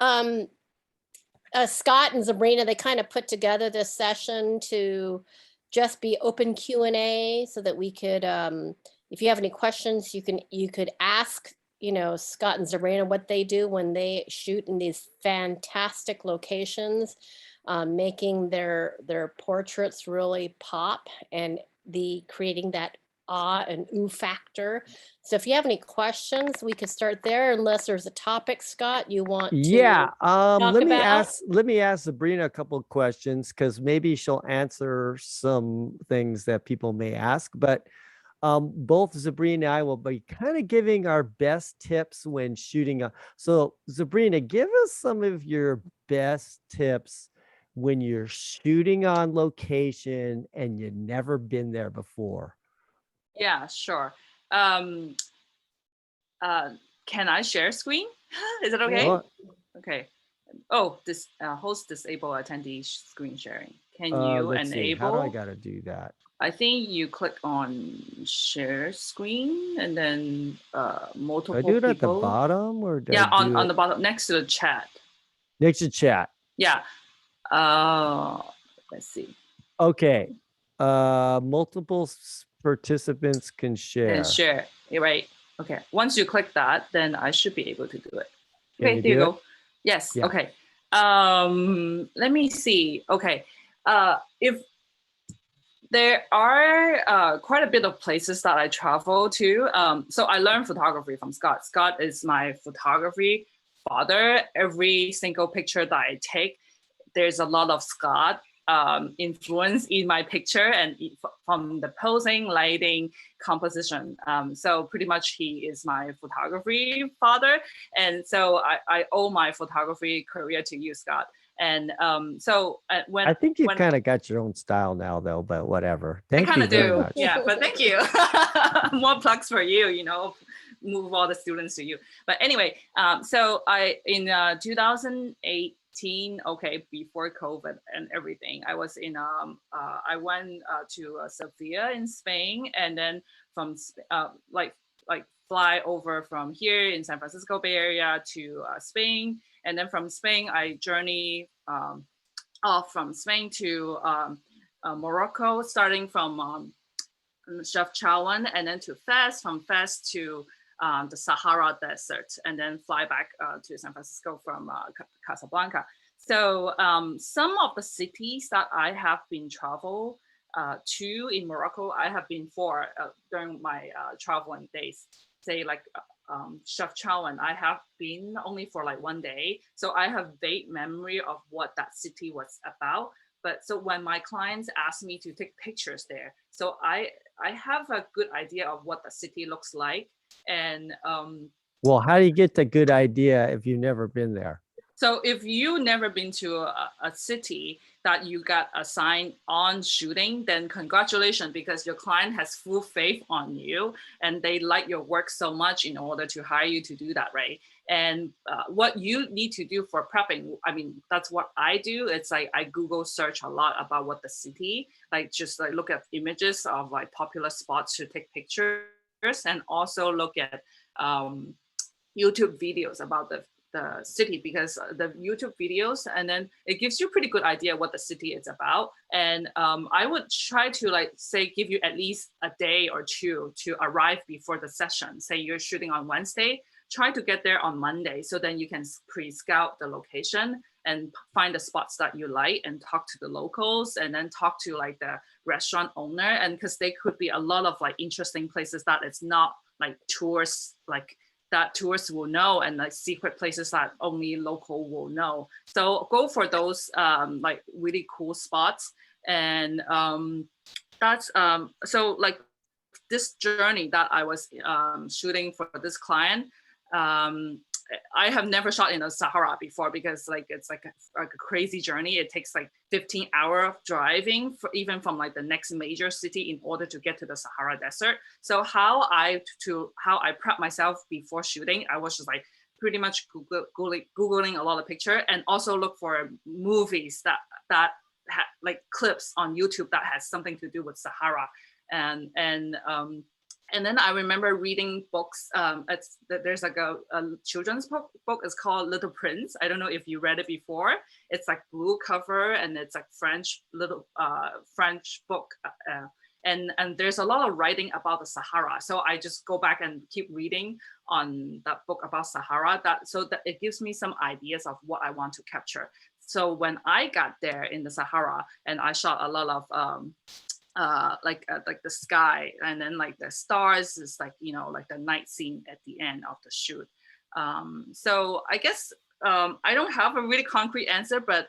Scott and Zabrina, they kind of put together this session to just be open Q&A so that we could, if you have any questions, you could ask, you know, Scott and Zabrina what they do when they shoot in these fantastic locations, making their portraits really pop and creating that awe and ooh factor. So if you have any questions, we could start there, unless there's a topic, Scott, you want to let me about? ask Sabrina a couple of questions, because maybe she'll answer some things that people may ask. But both Zabrina and I will be kind of giving our best tips when shooting. So Zabrina, give us some of your best tips when you're shooting on location and you've never been there before. Yeah, sure. Can I share screen? Is it okay? Well, okay. Oh, this host disable attendee screen sharing. Can you let's enable? see. How do I got to do that? I think you click on share screen and then multiple I do it people. at the bottom, or yeah, on the bottom next to the chat. Next to chat. Yeah. Let's see. Okay. Multiple participants can share. And share. You're right. Okay. Once you click that, then I should be able to do it. Okay, you there you do go. Yes. Yeah. Okay. Let me see. Okay. If there are quite a bit of places that I travel to. So I learned photography from Scott. Scott is my photography father. Every single picture that I take, there's a lot of Scott influence in my picture, and from the posing, lighting, composition. So pretty much he is my photography father. And so I owe my photography career to you, Scott. And so when I think you've kind of got your own style now, though, but whatever. Thank you very much. Yeah, but thank you. More plugs for you, you know, move all the students to you. But anyway, so in 2018, okay, before COVID and everything, I was in, I went to Sevilla in Spain, and then from like fly over from here in San Francisco Bay Area to Spain. And then from Spain, I journey off from Spain to Morocco, starting from Chefchaouen, and then to Fez, from Fez to the Sahara Desert, and then fly back to San Francisco from Casablanca. So some of the cities that I have been travel to in Morocco, I have been for during my traveling days, say like Chefchaouen, I have been only for like 1 day. So I have vague memory of what that city was about. But so when my clients ask me to take pictures there, so I have a good idea of what the city looks like. And well, how do you get the good idea if you've never been there? So if you've never been to a city that you got assigned on shooting, then congratulations, because your client has full faith on you and they like your work so much in order to hire you to do that, right? And what you need to do for prepping, I mean, that's what I do. It's like I Google search a lot about what the city, like just like look at images of like popular spots to take pictures, and also look at YouTube videos about the city, because the YouTube videos, and then it gives you a pretty good idea what the city is about. And I would try to like say give you at least a day or two to arrive before the session. Say you're shooting on Wednesday, try to get there on Monday, so then you can pre-scout the location and find the spots that you like and talk to the locals, and then talk to like the restaurant owner, and because there could be a lot of like interesting places that it's not like tourists, like that tourists will know, and like secret places that only local will know. So go for those like really cool spots. And that's so like this journey that I was shooting for this client, I have never shot in the Sahara before, because like it's like a crazy journey. It takes like 15 hours of driving even from like the next major city in order to get to the Sahara Desert. So how I prep myself before shooting, I was just like pretty much Googling a lot of pictures, and also look for movies that like clips on YouTube that has something to do with Sahara. And And then I remember reading books. There's like a children's book. It's called Little Prince. I don't know if you read it before. It's like blue cover, and it's like French French book. And there's a lot of writing about the Sahara. So I just go back and keep reading on that book about Sahara. So that it gives me some ideas of what I want to capture. So when I got there in the Sahara, and I shot a lot of like the sky, and then like the stars is like, you know, like the night scene at the end of the shoot. So I guess I don't have a really concrete answer, but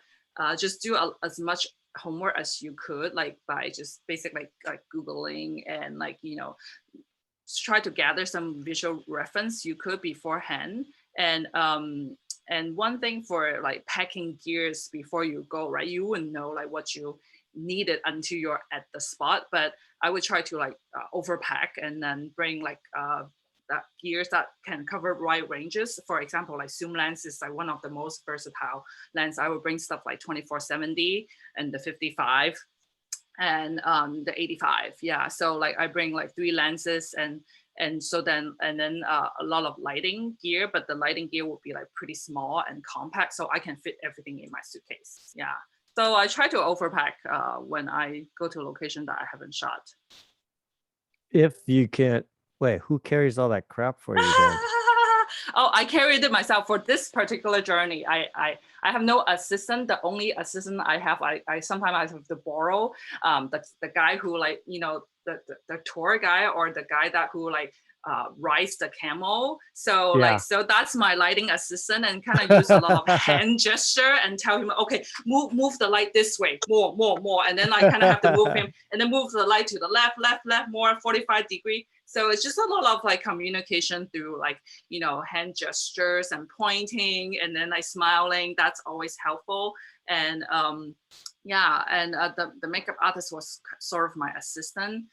just do as much homework as you could, like by just basically like Googling and like, you know, try to gather some visual reference you could beforehand. And one thing for like packing gears before you go, right? You wouldn't know like what you needed until you're at the spot, but I would try to like overpack and then bring like that gears that can cover wide ranges. For example, like zoom lens is like one of the most versatile lens. I would bring stuff like 24-70 and the 55 and the 85. Yeah, so like I bring like 3 lenses and then a lot of lighting gear, but the lighting gear would be like pretty small and compact, so I can fit everything in my suitcase. Yeah, so I try to overpack when I go to a location that I haven't shot. If you can't, wait, who carries all that crap for you then? Oh, I carried it myself for this particular journey. I have no assistant. The only assistant I have, I sometimes I have to borrow the guy who, like, you know, the tour guy, or the guy that who like rides the camel. So Yeah. like, so that's my lighting assistant, and kind of use a lot of hand gesture and tell him, okay, move the light this way, more. And then I kind of have to move him and then move the light to the left, more 45 degree. So it's just a lot of like communication through like, you know, hand gestures and pointing, and then like smiling. That's always helpful. And yeah, and the makeup artist was sort of my assistant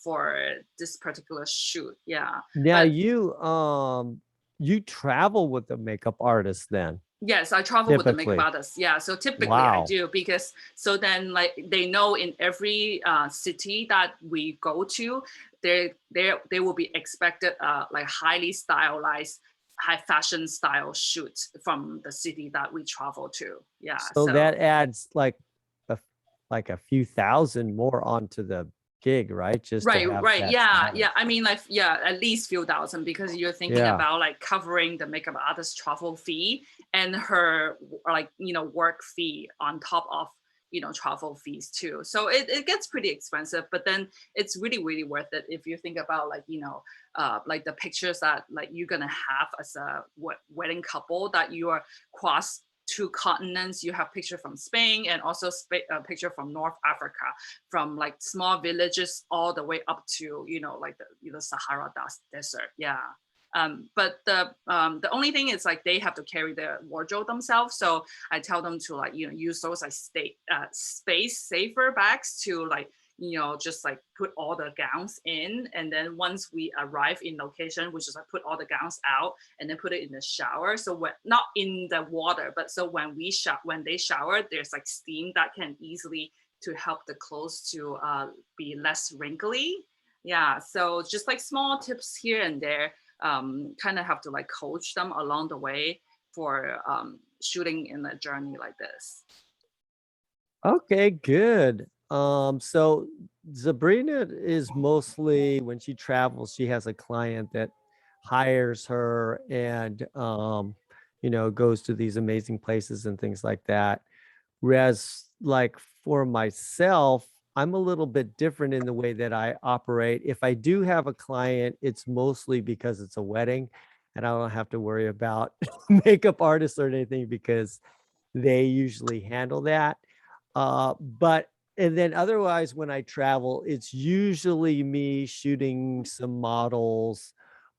for this particular shoot. Yeah. Now But you travel with the makeup artist then? yes, I travel with the makeup Typically. artist. Yeah, so typically I Wow. do, because so then like they know in every city that we go to, they will be expected like highly stylized, high fashion style shoots from the city that we travel to. Yeah, So that adds like a few thousand more onto the gig, right? Just to have right. that Yeah, status. yeah. I mean, like, yeah, at least few thousand, because you're thinking Yeah. about like covering the makeup artist travel fee and her like, you know, work fee on top of, you know, travel fees too. So it gets pretty expensive, but then it's really, really worth it if you think about like, you know, like the pictures that like you're gonna have as a wedding couple, that you are cross 2 continents. You have picture from Spain, and also a picture from North Africa, from like small villages all the way up to, you know, like the Sahara desert. Yeah. But the only thing is like they have to carry their wardrobe themselves. So I tell them to like, you know, use those like space safer bags to like, you know, just like put all the gowns in. And then once we arrive in location, we just like put all the gowns out and then put it in the shower. So when not in the water, but so when they shower, there's like steam that can easily to help the clothes to be less wrinkly. Yeah. So just like small tips here and there, kind of have to like coach them along the way for shooting in a journey like this. Okay, good. So Zabrina is mostly, when she travels, she has a client that hires her and you know, goes to these amazing places and things like that. Whereas like for myself, I'm a little bit different in the way that I operate. If I do have a client, it's mostly because it's a wedding and I don't have to worry about makeup artists or anything, because they usually handle that. But and then otherwise, when I travel, it's usually me shooting some models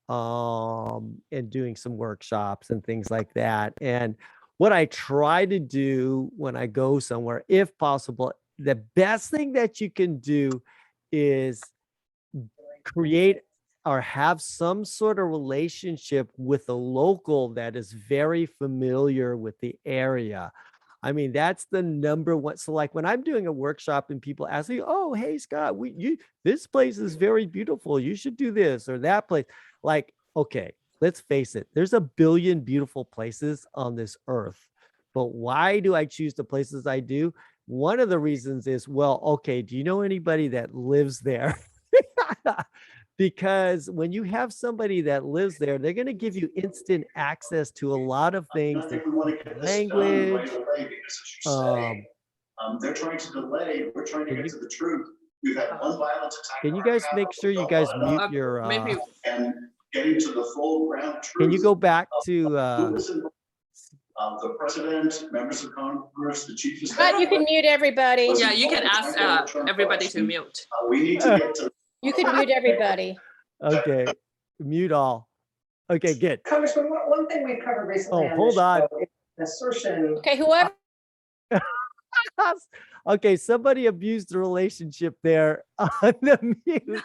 and doing some workshops and things like that. And what I try to do when I go somewhere, if possible, the best thing that you can do is create or have some sort of relationship with a local that is very familiar with the area. I mean, that's the number one. So like when I'm doing a workshop and people ask me, oh, hey, Scott, this place is very beautiful. You should do this or that place. Like, okay, let's face it. There's a billion beautiful places on this earth. But why do I choose the places I do? One of the reasons is, well, okay, do you know anybody that lives there? Because when you have somebody that lives there, they're going to give you instant access to a lot of things. They speak the language. They're trying to delay. We're trying to get to the truth. We've had one violence attack. Can you guys make sure you guys mute your maybe and getting to the full ground truth? Can you go back to the president, members of Congress, the chief of But you can mute everybody. yeah, you can ask everybody to mute. We need to get to. You can mute everybody. Okay, mute all. Okay, good. Congressman, one thing we've covered recently. Oh, hold on. Is an assertion. Okay, whoever. Okay, somebody abused the relationship there on the mute.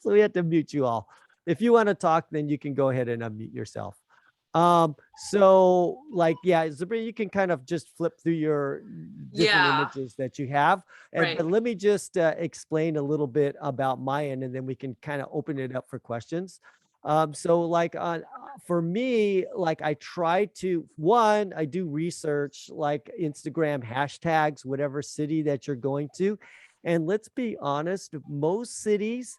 So we have to mute you all. If you want to talk, then you can go ahead and unmute yourself. So like, yeah, Zabrina, you can kind of just flip through your different images that you have. And but let me just explain a little bit about my end, and then we can kind of open it up for questions. So like for me, like I try to, I do research like Instagram hashtags, whatever city that you're going to. And let's be honest, most cities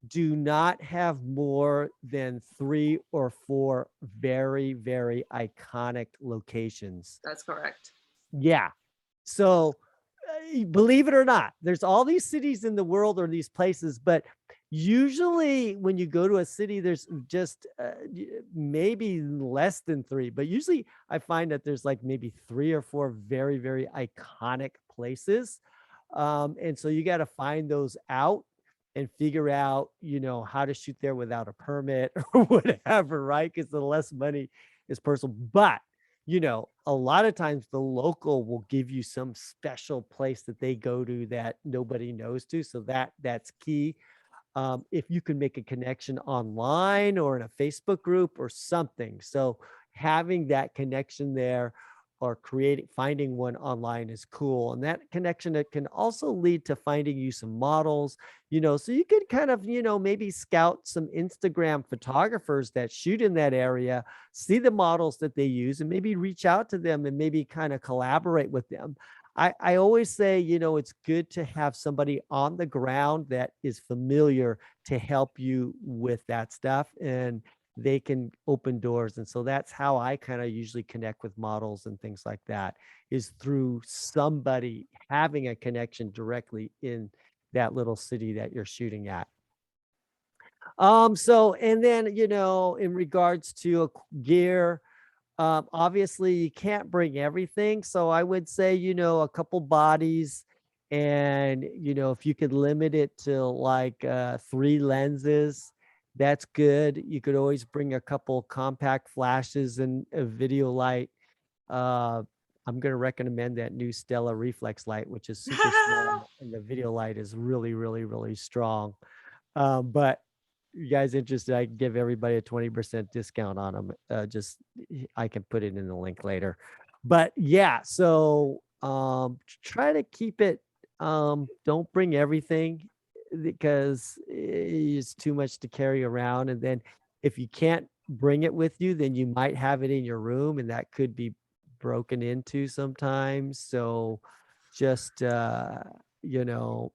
do not have more than 3 or 4 very, very iconic locations. That's correct. Yeah. So believe it or not, there's all these cities in the world or these places, but usually when you go to a city, there's just maybe less than 3, but usually I find that there's like maybe 3 or 4 very, very iconic places. And so you got to find those out and figure out, you know, how to shoot there without a permit or whatever, right? Because the less money is personal. But, you know, a lot of times the local will give you some special place that they go to that nobody knows to. So that's key. If you can make a connection online or in a Facebook group or something. So having that connection there or finding one online is cool. And that connection, it can also lead to finding you some models, you know, so you could kind of, you know, maybe scout some Instagram photographers that shoot in that area, see the models that they use, and maybe reach out to them and maybe kind of collaborate with them. I always say, you know, it's good to have somebody on the ground that is familiar to help you with that stuff, and they can open doors. And so that's how I kind of usually connect with models and things like that, is through somebody having a connection directly in that little city that you're shooting at. So, and then, you know, in regards to gear, obviously you can't bring everything. So I would say, you know, a couple bodies, and, you know, if you could limit it to like 3 lenses, that's good. You could always bring a couple compact flashes and a video light. I'm going to recommend that new Stella reflex light, which is super small, and the video light is really, really, really strong. But you guys interested, I can give everybody a 20% discount on them. I can put it in the link later. But yeah, so try to keep it, don't bring everything, because it's too much to carry around. And then if you can't bring it with you, then you might have it in your room, and that could be broken into sometimes. So just, you know,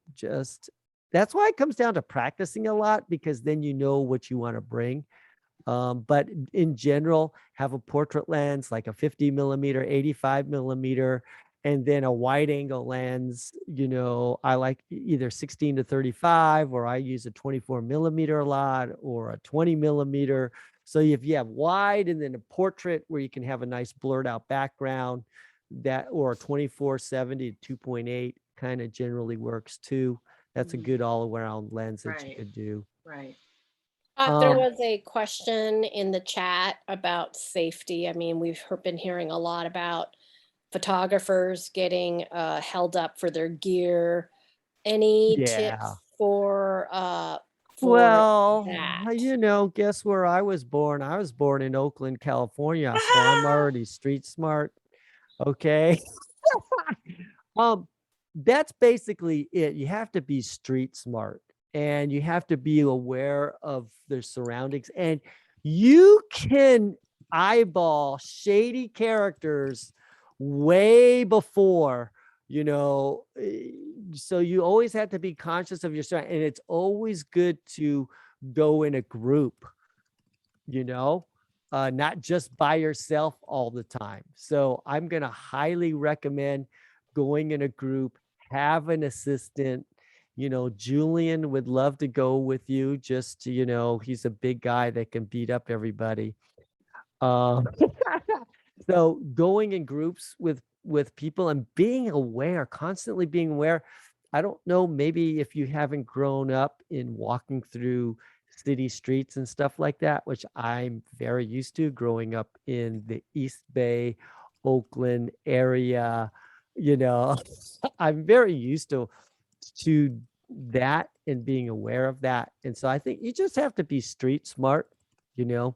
that's why it comes down to practicing a lot, because then you know what you want to bring. But in general, have a portrait lens, like a 50 millimeter, 85 millimeter, and then a wide angle lens. You know, I like either 16 to 35, or I use a 24 millimeter a lot, or a 20 millimeter. So if you have wide and then a portrait where you can have a nice blurred out background, that, or a 24-70 to 2.8 kind of generally works too. That's a good all-around lens that you could do. Right. There was a question in the chat about safety. I mean, we've been hearing a lot about photographers getting held up for their gear. Any tips for well, that? you know, guess where I was born? I was born in Oakland, California, so I'm already street smart. Okay. That's basically it. You have to be street smart and you have to be aware of their surroundings, and you can eyeball shady characters way before, so you always have to be conscious of your surroundings, and it's always good to go in a group, you know, not just by yourself all the time. So I'm going to highly recommend going in a group, have an assistant. Julian would love to go with you, just to, he's a big guy that can beat up everybody. Um, so going in groups with people and being aware, constantly being aware. I don't know, maybe if you haven't grown up in walking through city streets and stuff like that, which I'm very used to growing up in the East Bay, Oakland area, you know, I'm very used to that and being aware of that. And so I think you just have to be street smart, you know.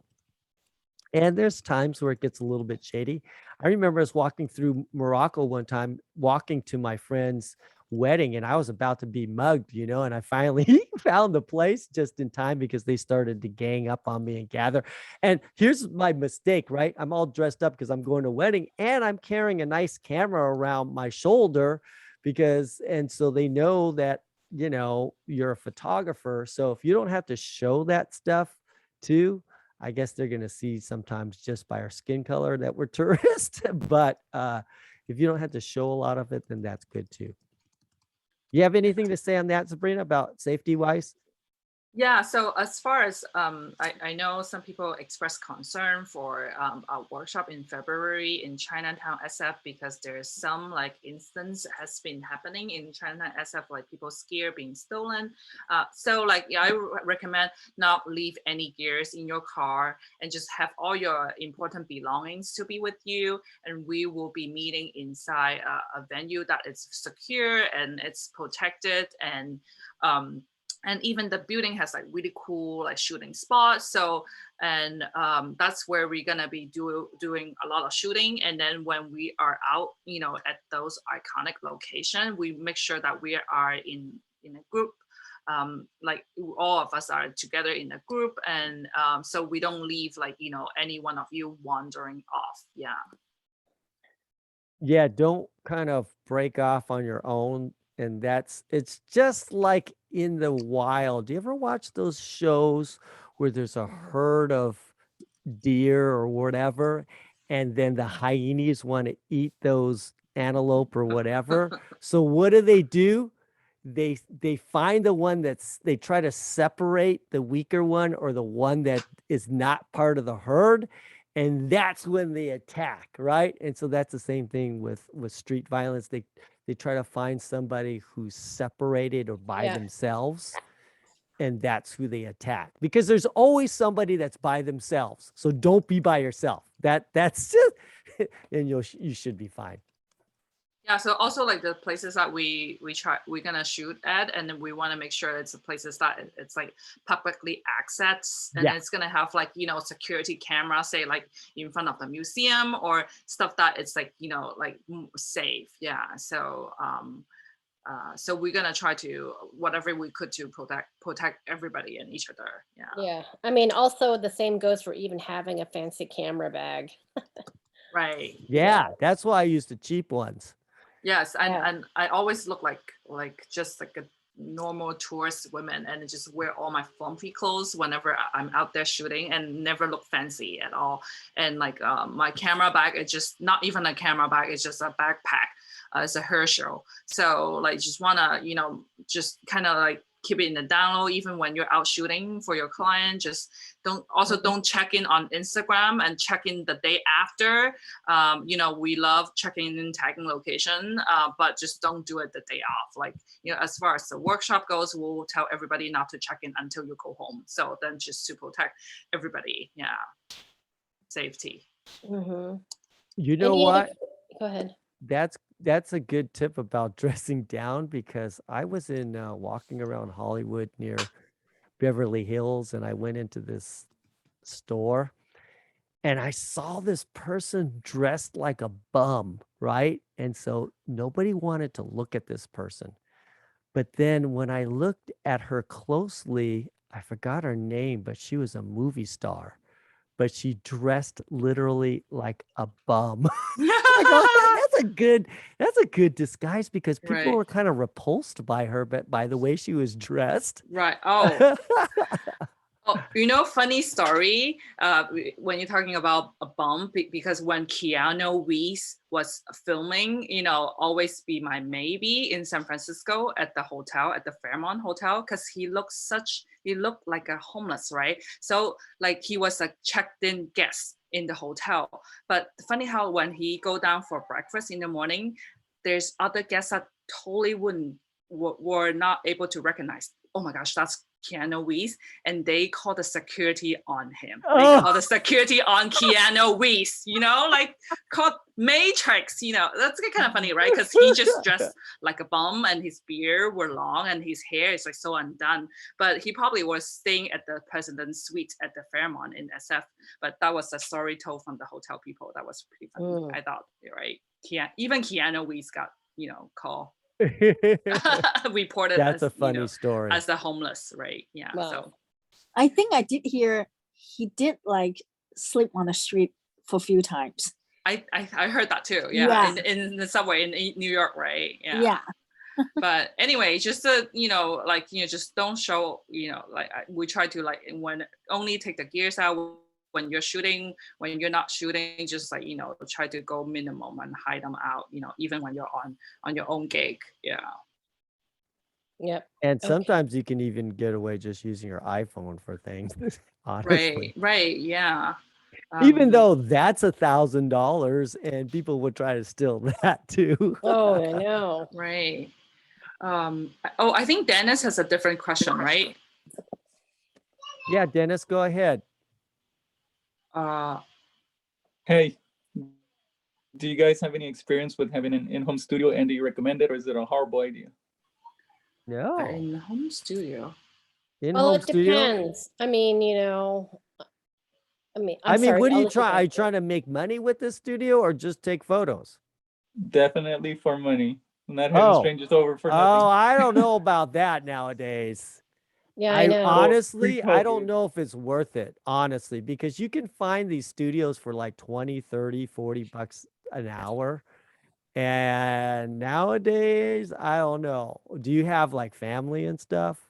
And there's times where it gets a little bit shady. I remember us walking through Morocco one time, walking to my friend's wedding, and I was about to be mugged, and I finally found the place just in time because they started to gang up on me and gather. And here's my mistake, right? I'm all dressed up because I'm going to a wedding, and I'm carrying a nice camera around my shoulder and so they know that, you're a photographer. So if you don't have to show that stuff too, I guess they're going to see sometimes just by our skin color that we're tourists. But if you don't have to show a lot of it, then that's good too. You have anything to say on that, Zabrina, about safety wise? Yeah, so as far as I know some people express concern for a workshop in February in Chinatown SF because there's some like instance has been happening in Chinatown SF, like people's gear being stolen. So like, yeah, I recommend not leave any gears in your car and just have all your important belongings to be with you. And we will be meeting inside a venue that is secure and it's protected, and even the building has like really cool like shooting spots. So, and that's where we're gonna be doing a lot of shooting. And then when we are out, at those iconic locations, we make sure that we are in a group. Like all of us are together in a group, and so we don't leave like any one of you wandering off. Yeah, don't kind of break off on your own. And it's just like in the wild. Do you ever watch those shows where there's a herd of deer or whatever, and then the hyenas want to eat those antelope or whatever? So what do? They find the one they try to separate the weaker one or the one that is not part of the herd, and that's when they attack, right? And so that's the same thing with street violence. They try to find somebody who's separated or by themselves, and that's who they attack, because there's always somebody that's by themselves. So don't be by yourself. That's just and you should be fine. Yeah, so also like the places that we're gonna shoot at, and then we want to make sure it's the places that it's like publicly accessed, and it's gonna have like security camera, say like in front of the museum or stuff that it's like like safe. Yeah, so so we're gonna try to whatever we could to protect everybody and each other. Yeah, I mean, also the same goes for even having a fancy camera bag. Right. Yeah, that's why I use the cheap ones. Yes, and I always look like just like a normal tourist woman, and just wear all my fluffy clothes whenever I'm out there shooting, and never look fancy at all. And like my camera bag is just not even a camera bag; it's just a backpack. It's a Herschel. So like, just wanna just kind of like keep it in the down low, even when you're out shooting for your client. Just don't check in on Instagram and check in the day after. We love checking in, tagging location, but just don't do it the day off. Like, as far as the workshop goes, we'll tell everybody not to check in until you go home. So then just to protect everybody. Yeah. Safety. Mm-hmm. You know what? Go ahead. That's a good tip about dressing down, because I was in walking around Hollywood near Beverly Hills, and I went into this store, and I saw this person dressed like a bum, right? And so nobody wanted to look at this person. But then when I looked at her closely, I forgot her name, but she was a movie star. But she dressed literally like a bum. Like, oh, that's a good disguise because people Right. were kind of repulsed by her, but by the way she was dressed. Right. Oh, oh, funny story. When you're talking about a bump, because when Keanu Reeves was filming, always be my maybe in San Francisco at the hotel, at the Fairmont Hotel, because he looked like a homeless, right? So like he was a checked-in guest in the hotel. But funny how when he go down for breakfast in the morning, there's other guests that totally were not able to recognize. Oh my gosh, that's Keanu Reeves, and they call the security on him. They call the security on Keanu Reeves, like called Matrix, that's kind of funny, right? Because he just dressed like a bum and his beard were long and his hair is like so undone. But he probably was staying at the president's suite at the Fairmont in SF. But that was a story told from the hotel people. That was pretty funny, I thought, right? Even Keanu Reeves got, call. Reported That's as a funny story. as the homeless, right? Yeah. Wow. So I think I did hear he did like sleep on the street for a few times. I heard that too. Yeah. In the subway in New York, right? Yeah. But anyway, just just don't show, we try to when only take the gears out when you're shooting. When you're not shooting, just try to go minimum and hide them out, even when you're on your own gig. Yeah. Yep. And sometimes you can even get away just using your iPhone for things. Honestly. Right. Yeah. Even though that's $1,000 and people would try to steal that too. Oh, I know. Right. I think Dennis has a different question, right? Yeah, Dennis, go ahead. Hey, do you guys have any experience with having an in-home studio, and do you recommend it, or is it a horrible idea? No. In-home studio. Well, it depends. I mean, what are you trying? Are you trying to make money with this studio or just take photos? Definitely for money. I'm not having strangers over for nothing. Oh, I don't know about that nowadays. Yeah, I know. Honestly, I don't know if it's worth it, honestly, because you can find these studios for like 20, 30, 40 bucks an hour. And nowadays, I don't know. Do you have like family and stuff?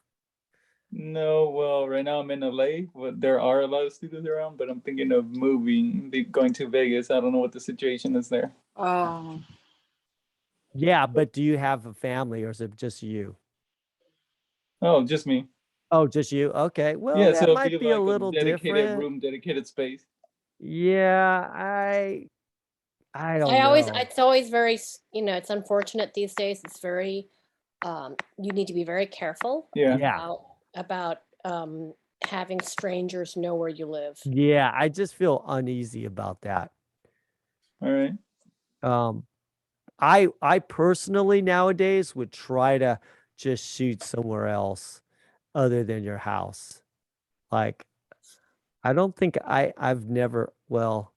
No, well, right now I'm in LA, but there are a lot of studios around, but I'm thinking of moving, going to Vegas. I don't know what the situation is there. Oh. Yeah, but do you have a family or is it just you? Oh, just me. Oh, just you? Okay. Well, yeah, that so might be a little dedicated different. room, dedicated space. Yeah, I don't know. It's always very, it's unfortunate these days. It's very, you need to be very careful about having strangers know where you live. Yeah, I just feel uneasy about that. All right. I personally nowadays would try to just shoot somewhere else other than your house. Like, I don't think I've never, well,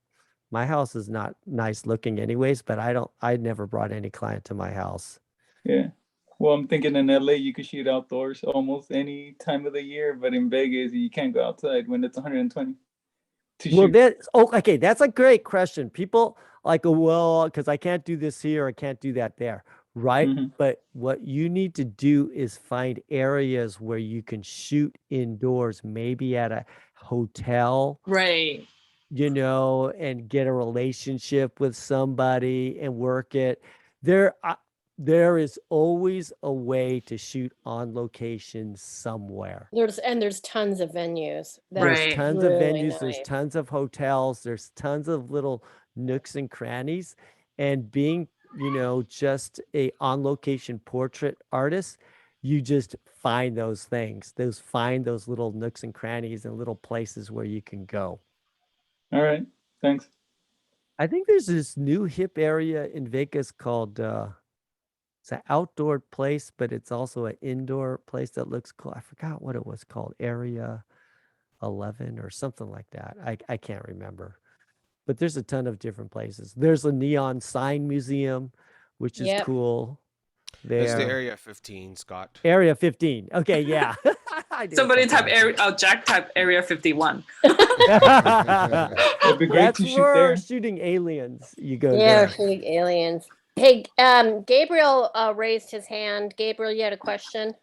my house is not nice looking anyways, but I never brought any client to my house. Yeah. Well, I'm thinking in LA, you could shoot outdoors almost any time of the year, but in Vegas, you can't go outside when it's 120. Okay, that's a great question. People like, well, because I can't do this here, I can't do that there, right? Mm-hmm. But what you need to do is find areas where you can shoot indoors, maybe at a hotel, right? And get a relationship with somebody and work it. There is always a way to shoot on location somewhere. There's tons of venues. There's tons of venues. There's tons of hotels. There's tons of little nooks and crannies. And being, just a on location portrait artist, you just find those things. Find those little nooks and crannies and little places where you can go. All right. Thanks. I think there's this new hip area in Vegas called it's an outdoor place, but it's also an indoor place that looks cool. I forgot what it was called, Area 11 or something like that. I can't remember. but there's a ton of different places. There's a neon sign museum, which is Yep. cool. It's the There, Area 15, Scott. Area 15. Okay, yeah. I knew Somebody something type like area, Jack type area 51. that. It'd be great That's to shoot for there. shooting aliens. You go Yeah, there. shooting aliens. Hey, Gabriel raised his hand. Gabriel, you had a question?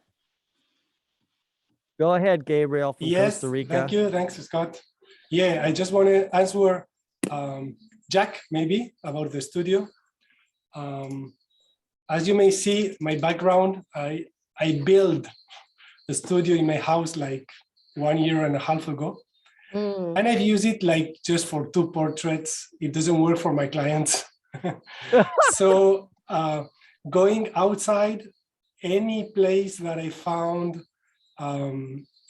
Go ahead, Gabriel from Yes, Costa Rica. thank you. Thanks, Scott. Yeah, I just want to answer Jack, maybe, about the studio. As you may see, my background, I built the studio in my house like 1.5 years ago. And I've used it like just for 2 portraits. It doesn't work for my clients. So going outside, any place that I found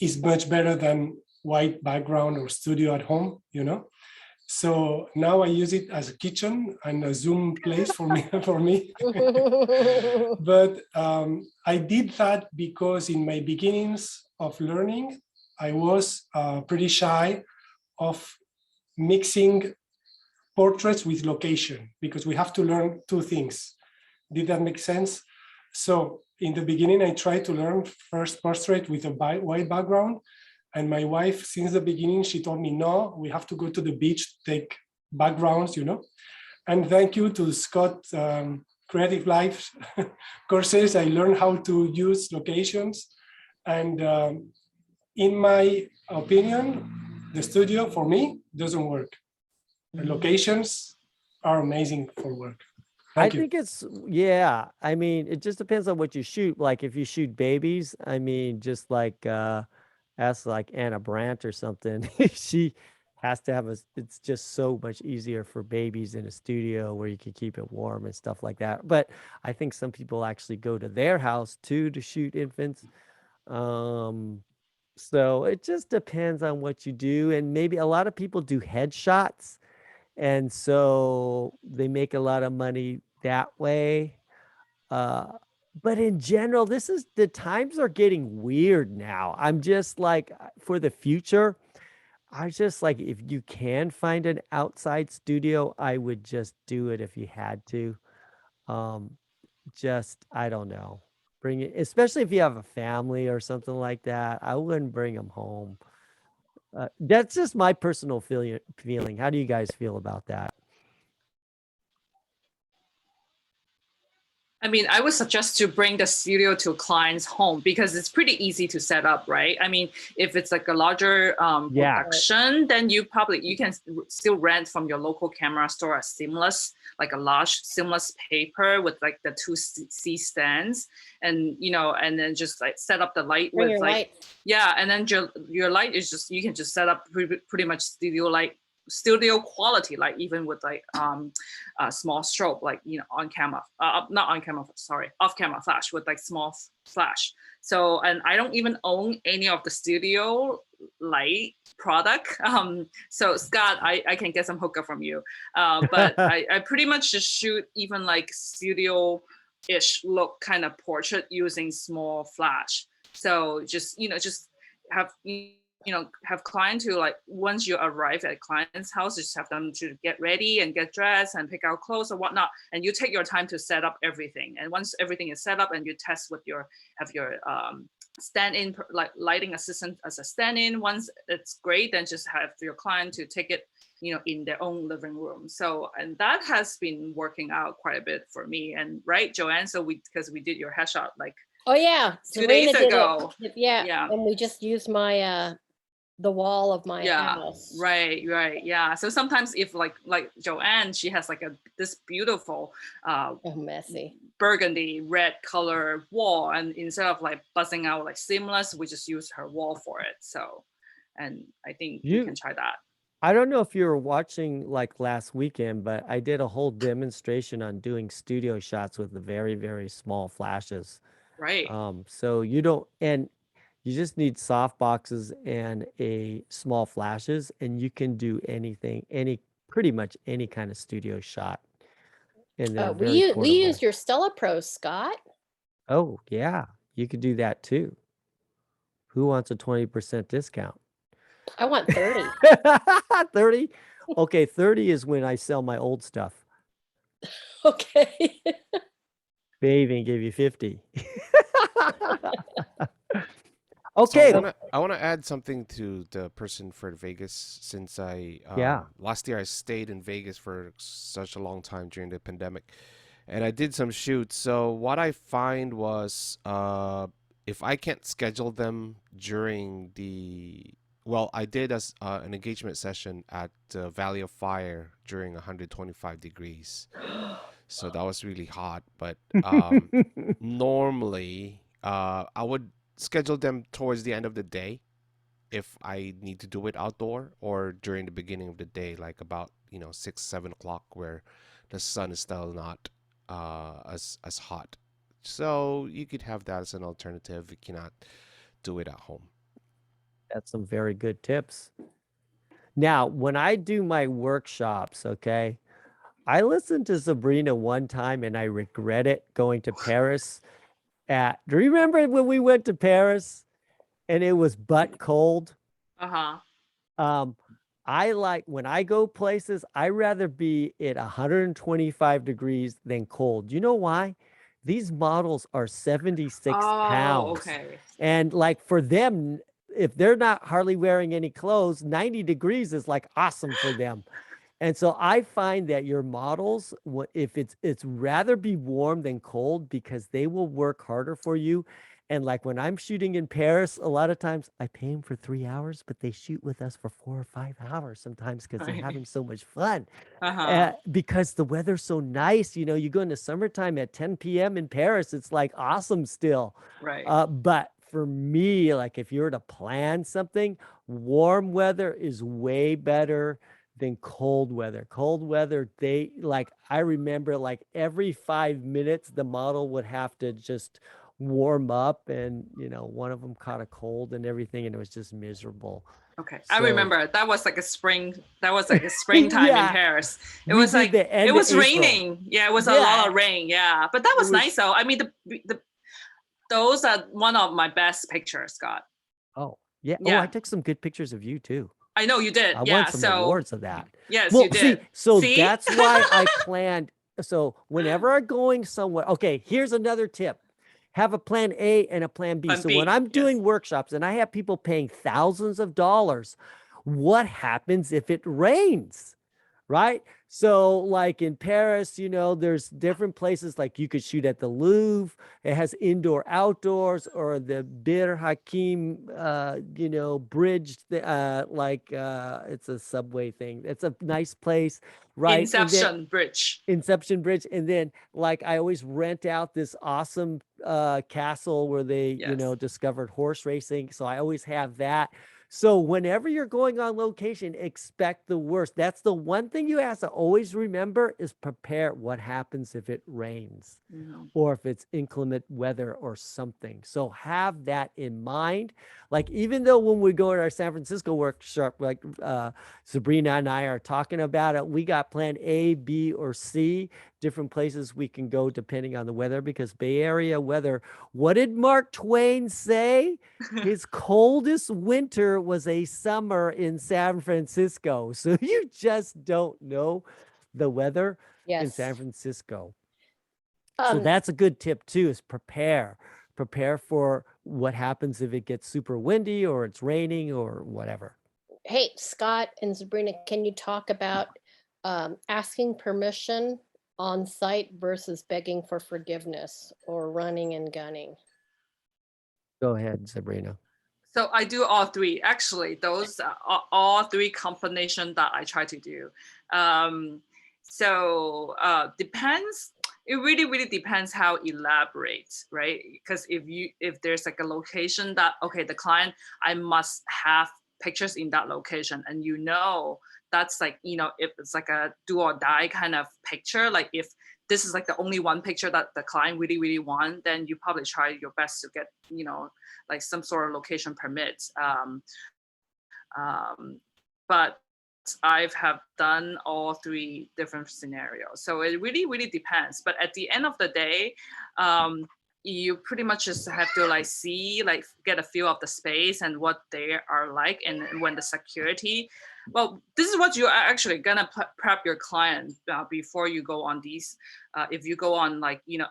is much better than white background or studio at home, you know. So now I use it as a kitchen and a Zoom place for me. But I did that because in my beginnings of learning, I was pretty shy of mixing portraits with location because we have to learn 2 things. Did that make sense? So in the beginning, I tried to learn first portrait with a white background. And my wife, since the beginning, she told me, no, we have to go to the beach, take backgrounds, you know. And thank you to Scott Creative Life courses, I learned how to use locations. And in my opinion, the studio for me doesn't work. The locations are amazing for work. I think it's, yeah. I mean, it just depends on what you shoot. Like if you shoot babies, I mean, just like ask like Anna Brandt or something. She has to have it's just so much easier for babies in a studio where you can keep it warm and stuff like that. But I think some people actually go to their house too to shoot infants. So it just depends on what you do. And maybe a lot of people do headshots. And so they make a lot of money that way. But in general, the times are getting weird now. I'm just like, for the future, I just like, if you can find an outside studio, I would just do it if you had to. I don't know, bring it, especially if you have a family or something like that. I wouldn't bring them home. That's just my personal feeling. How do you guys feel about that? I mean, I would suggest to bring the studio to a client's home because it's pretty easy to set up, right? I mean, if it's like a larger production, then you can still rent from your local camera store a seamless, like a large seamless paper with like the 2 C stands, and you know, and then just like set up the light Bring with your like light. yeah, and then your light is just, you can just set up pretty much studio quality, like even with like small strobe, like, you know, off camera flash with like small flash. So, and I don't even own any of the studio light product. So Scott, I can get some hookup from you. But I pretty much just shoot even like studio-ish look kind of portrait using small flash. So just, you know, just have have clients who, like, once you arrive at a client's house, just have them to get ready and get dressed and pick out clothes or whatnot, and you take your time to set up everything. And once everything is set up and you test with your stand-in, like lighting assistant as a stand-in, once it's great, then just have your client to take it, you know, in their own living room. So, and that has been working out quite a bit for me. And right, Joanne, so because we did your headshot like Oh yeah, 2 days Zabrina did ago. it. Yeah, and we just used my the wall of my house. Right, yeah. So sometimes if like Joanne, she has like this beautiful messy burgundy red color wall, and instead of like buzzing out like seamless, we just use her wall for it. So, and I think you can try that. I don't know if you were watching like last weekend, but I did a whole demonstration on doing studio shots with the very, very small flashes. Right. So you just need soft boxes and a small flashes, and you can do anything, pretty much any kind of studio shot. And we used your Stella Pro, Scott. Oh yeah, you could do that too. Who wants a 20% discount? I want 30. 30? Okay, 30 is when I sell my old stuff. Okay. They even give you 50. So Okay. I wanna add something to the person for Vegas, since Yeah. last year I stayed in Vegas for such a long time during the pandemic, and I did some shoots. So what I find was, if I can't schedule them during I did an engagement session at the Valley of Fire during 125 degrees. So that was really hot, but normally I would schedule them towards the end of the day if I need to do it outdoor, or during the beginning of the day, like about 6-7 o'clock, where the sun is still not as hot. So you could have that as an alternative if you cannot do it at home. That's some very good tips. Now, when I do my workshops, okay, I listened to Zabrina one time and I regret it going to Paris. Do you remember when we went to Paris and it was butt cold? Uh-huh. I like, when I go places, I rather be at 125 degrees than cold. You know why? These models are 76 pounds. Okay. And like for them, if they're not hardly wearing any clothes, 90 degrees is like awesome for them. And so I find that your models, if it's rather be warm than cold, because they will work harder for you. And like when I'm shooting in Paris, a lot of times I pay them for 3 hours, but they shoot with us for 4 or 5 hours sometimes because they're Right. having so much fun. Uh-huh. Because the weather's so nice. You go in the summertime at 10 p.m. in Paris, it's like awesome still. Right. But for me, like if you were to plan something, warm weather is way better than cold weather. Cold weather, I remember like every 5 minutes, the model would have to just warm up, and one of them caught a cold and everything, and it was just miserable. Okay, I So- remember that was like a springtime Yeah. in Paris. It We was did like the end it of was April. raining. Yeah, it was a Yeah. lot of rain. Yeah, but that was was- nice though. I mean, those are one of my best pictures, Scott. Oh, yeah. Oh, Yeah. I took some good pictures of you too. I know you did. I Yeah, won some so awards of that. yes, Well, you did. see, that's why I planned. So whenever I'm going somewhere, okay, here's another tip. Have a plan A and a plan B. Plan So B, when I'm yes. doing workshops and I have people paying thousands of dollars, what happens if it rains? Right? So like in Paris, there's different places, like you could shoot at the Louvre. It has indoor outdoors, or the Bir Hakeim, bridge, it's a subway thing. It's a nice place, right? And then- Inception Bridge. And then like I always rent out this awesome castle where they Yes. discovered horse racing, so I always have that. So whenever you're going on location, expect the worst. That's the one thing you have to always remember, is prepare what happens if it rains Mhm. or if it's inclement weather or something. So have that in mind. Like, even though when we go to our San Francisco workshop, like Zabrina and I are talking about it, we got plan A, B, or C, different places we can go depending on the weather, because Bay Area weather, what did Mark Twain say? His coldest winter was a summer in San Francisco. So you just don't know the weather in Yes. San Francisco. So Um, that's a good tip too, is prepare for what happens if it gets super windy or it's raining or whatever. Hey, Scott and Sabrina, can you talk about asking permission on site versus begging for forgiveness or running and gunning? Go ahead, Sabrina. So I do all three. Actually, those are all three combination that I try to do. Depends. It really depends how elaborate, right? Because if there's like a location that, okay, the client, I must have pictures in that location, and that's like, if it's like a do or die kind of picture, like if this is like the only one picture that the client really want, then you probably try your best to get, like some sort of location permits. But I have done all three different scenarios. So it really depends. But at the end of the day, you pretty much just have to get a feel of the space and what they are like. And when the security Well, this is what you are actually gonna prep your client before you go on these. If you go on like, you know,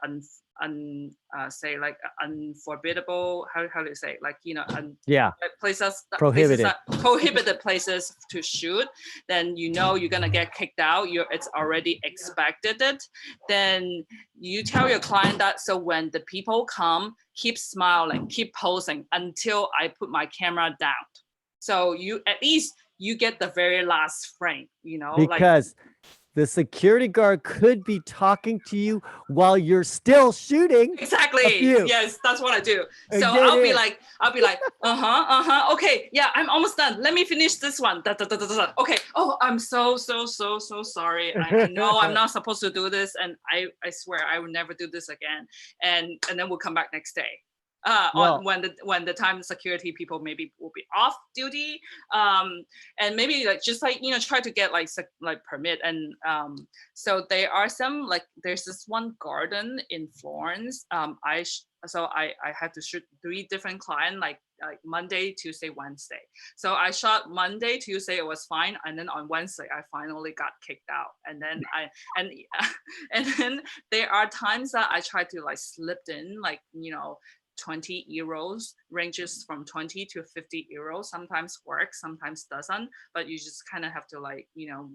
say like unforbiddable, how do you say, like, you know, Yeah. places Prohibited. Prohibited places to shoot, then you know you're gonna get kicked out. It's already expected it. Then you tell your client that, so when the people come, keep smiling, keep posing until I put my camera down. So you at least you get the very last frame, you know, Because the security guard could be talking to you while you're still shooting. Exactly. Yes, that's what I do. And So get I'll be in. like, okay, yeah, I'm almost done. Let me finish this one. Okay. Oh, I'm so sorry. I know I'm not supposed to do this, and I swear I will never do this again. And then we'll come back next day. Well- On when the time security people maybe will be off duty, and maybe like just like, you know, try to get like permit. And so there are some, like there's this one garden in Florence. I had to shoot 3 different clients, like Monday, Tuesday, Wednesday. So I shot Monday, Tuesday, it was fine, and then on Wednesday I finally got kicked out. And then and then there are times that I try to like slip in, like, you know, 20 euros, ranges from 20 to 50 euros. Sometimes works, sometimes doesn't, but you just kind of have to, like, you know,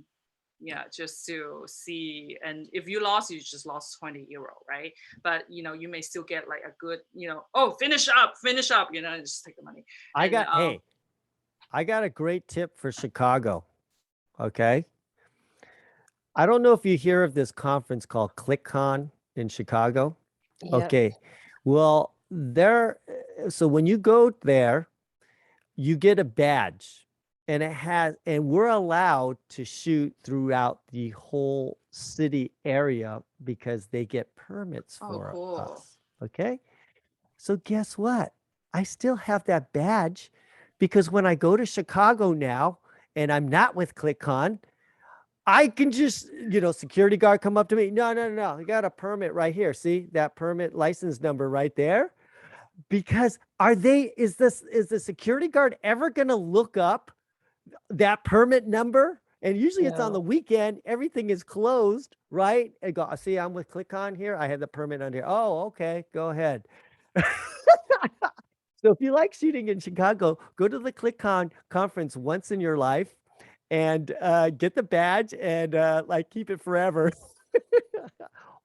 yeah, just to see. And if you lost, you just lost 20 euro, right? But, you know, you may still get like a good, you know, oh, finish up, you know, just take the money. I And, got a great tip for Chicago. Okay. I don't know if you hear of this conference called ClickCon in Chicago. Yep. Okay. Well, so when you go there, you get a badge, and we're allowed to shoot throughout the whole city area because they get permits for cool. us. Okay. So guess what? I still have that badge because when I go to Chicago now and I'm not with ClickCon, I can just, you know, security guard come up to me. No. I got a permit right here. See that permit license number right there? Because is the security guard ever going to look up that permit number? And usually it's on the weekend. Everything is closed, right? And go, see, I'm with ClickCon here. I have the permit on here. Oh, okay. Go ahead. So if you like shooting in Chicago, go to the ClickCon conference once in your life and get the badge and like keep it forever.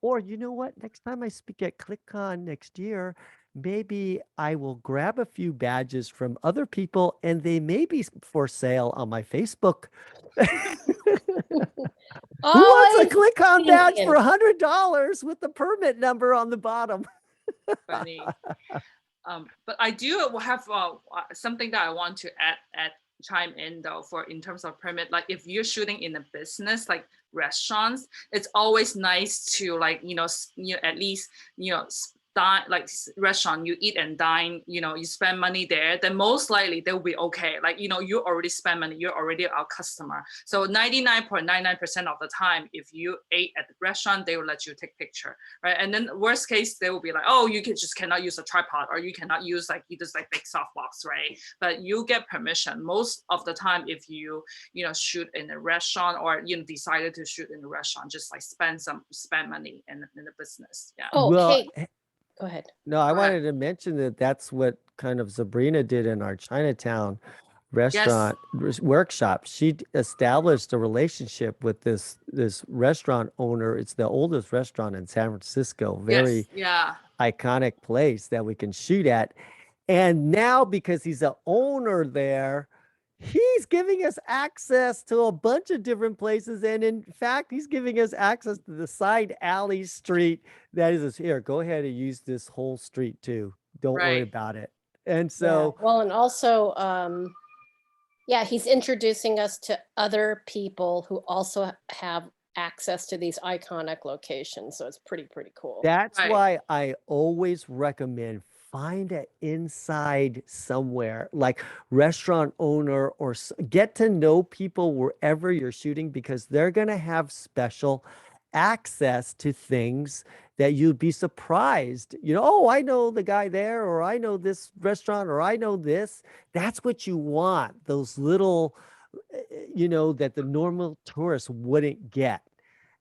Or you know what? Next time I speak at ClickCon next year, maybe I will grab a few badges from other people and they may be for sale on my Facebook. Who wants a ClickCon badge for $100 with the permit number on the bottom? Funny. But I do have something that I want to add chime in though, in terms of permit. Like if you're shooting in a business like restaurants, it's always nice to, like, you know, at least, you know, dine, like restaurant, you eat and dine, you know, you spend money there, then most likely they'll be okay. Like, you know, you already spend money, you're already our customer. So 99.99% of the time, if you ate at the restaurant, they will let you take picture, right? And then worst case, they will be like, oh, you just cannot use a tripod, or you cannot use like either like big softbox, right? But you get permission most of the time if you know, shoot in a restaurant, or, you know, decided to shoot in a restaurant, just like spend money in the business. Yeah. Oh, Well, hey, go ahead. No, I wanted to mention that that's what kind of Zabrina did in our Chinatown restaurant workshop. She established a relationship with this restaurant owner. It's the oldest restaurant in San Francisco. Very iconic place that we can shoot at. And now, because he's the owner there, he's giving us access to a bunch of different places. And in fact, he's giving us access to the side alley street that is here. Go ahead and use this whole street too. Don't worry about it. And so, well, and also, he's introducing us to other people who also have access to these iconic locations. So it's pretty cool. That's why I always recommend find an inside somewhere, like restaurant owner, or get to know people wherever you're shooting, because they're going to have special access to things that you'd be surprised. You know, oh, I know the guy there, or I know this restaurant, or I know this. That's what you want, those little you know, that the normal tourist wouldn't get.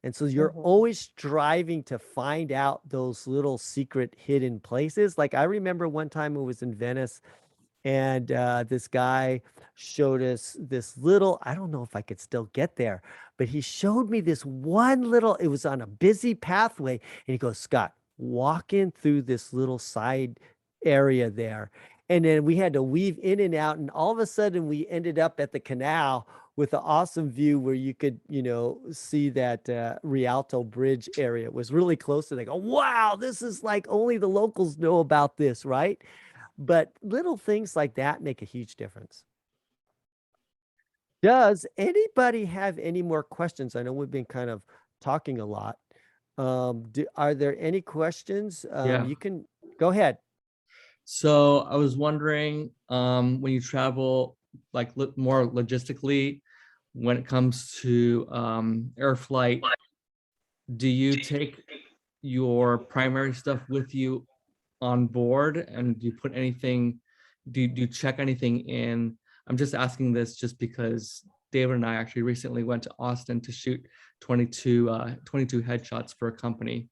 And so you're Mhm. always striving to find out those little secret hidden places. Like I remember one time it was in Venice, and this guy showed us this little, I don't know if I could still get there, but he showed me this one little, it was on a busy pathway, and he goes, Scott, walk in through this little side area there. And then we had to weave in and out, and all of a sudden we ended up at the canal with an awesome view where you could, you know, see that Rialto Bridge area. It was really close to. They go, wow, this is like only the locals know about this, right? But little things like that make a huge difference. Does anybody have any more questions? I know we've been kind of talking a lot. Are there any questions? Yeah. You can go ahead. So I was wondering, when you travel, like more logistically, when it comes to air flight, do you take your primary stuff with you on board, and do you put anything, do you check anything in? I'm just asking this just because David and I actually recently went to Austin to shoot 22 headshots for a company.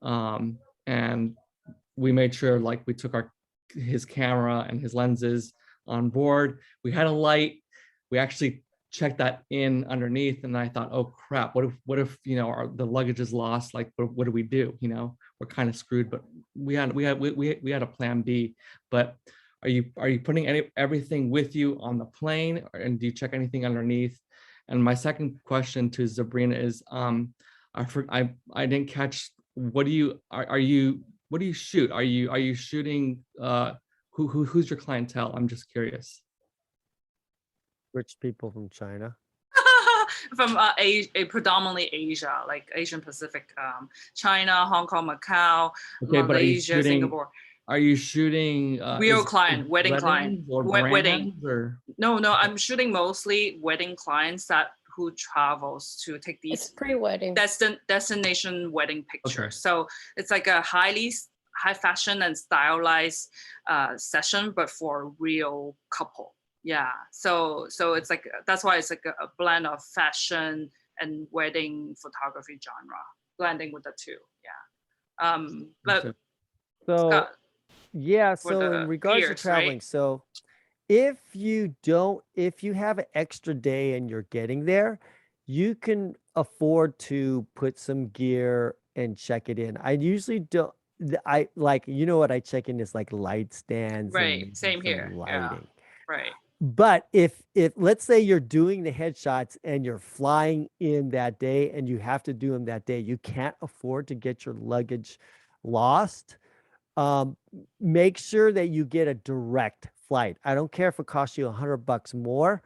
And we made sure like we took his camera and his lenses on board. We had a light. We actually checked that in underneath, and I thought, oh crap, what if you know the luggage is lost? Like what do we do? You know, we're kind of screwed. But we had a plan B. But are you putting everything with you on the plane, and do you check anything underneath? And my second question to Zabrina is, I didn't catch, what do you shoot? Are you shooting, who's your clientele? I'm just curious. Rich people from China. From predominantly Asia, like Asian Pacific, China, Hong Kong, Macau, Okay, Malaysia, Singapore. Are you shooting Real client, wedding client, or wedding? Or? No, I'm shooting mostly wedding clients who travels to take these pre-wedding destination wedding pictures. Okay. So it's like a high fashion and stylized session, but for a real couple. Yeah. So it's like, that's why it's like a blend of fashion and wedding photography genre, blending with the two. Yeah. But so Scott, yeah, so in regards to traveling, right? so if you have an extra day and you're getting there, you can afford to put some gear and check it in. I usually don't, I like, you know what I check in is like light stands. Right, and same some here. Yeah. lighting. Right. But if let's say you're doing the headshots and you're flying in that day and you have to do them that day, you can't afford to get your luggage lost. Make sure that you get a direct flight. I don't care if it costs you $100 more,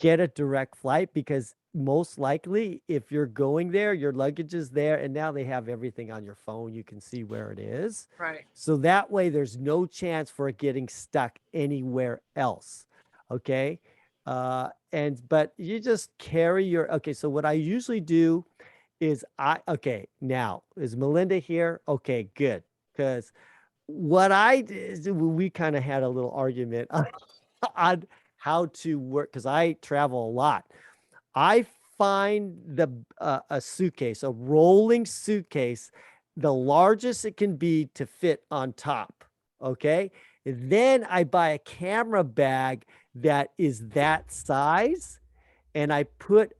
get a direct flight, because most likely if you're going there, your luggage is there, and now they have everything on your phone. You can see where it is. Right. So that way there's no chance for it getting stuck anywhere else. Okay. But you just carry your, okay. So what I usually do is now is Melinda here? Okay, good. Because what I did, we kind of had a little argument on how to work, because I travel a lot. I find a suitcase, a rolling suitcase, the largest it can be to fit on top. Okay. And then I buy a camera bag that is that size, and I put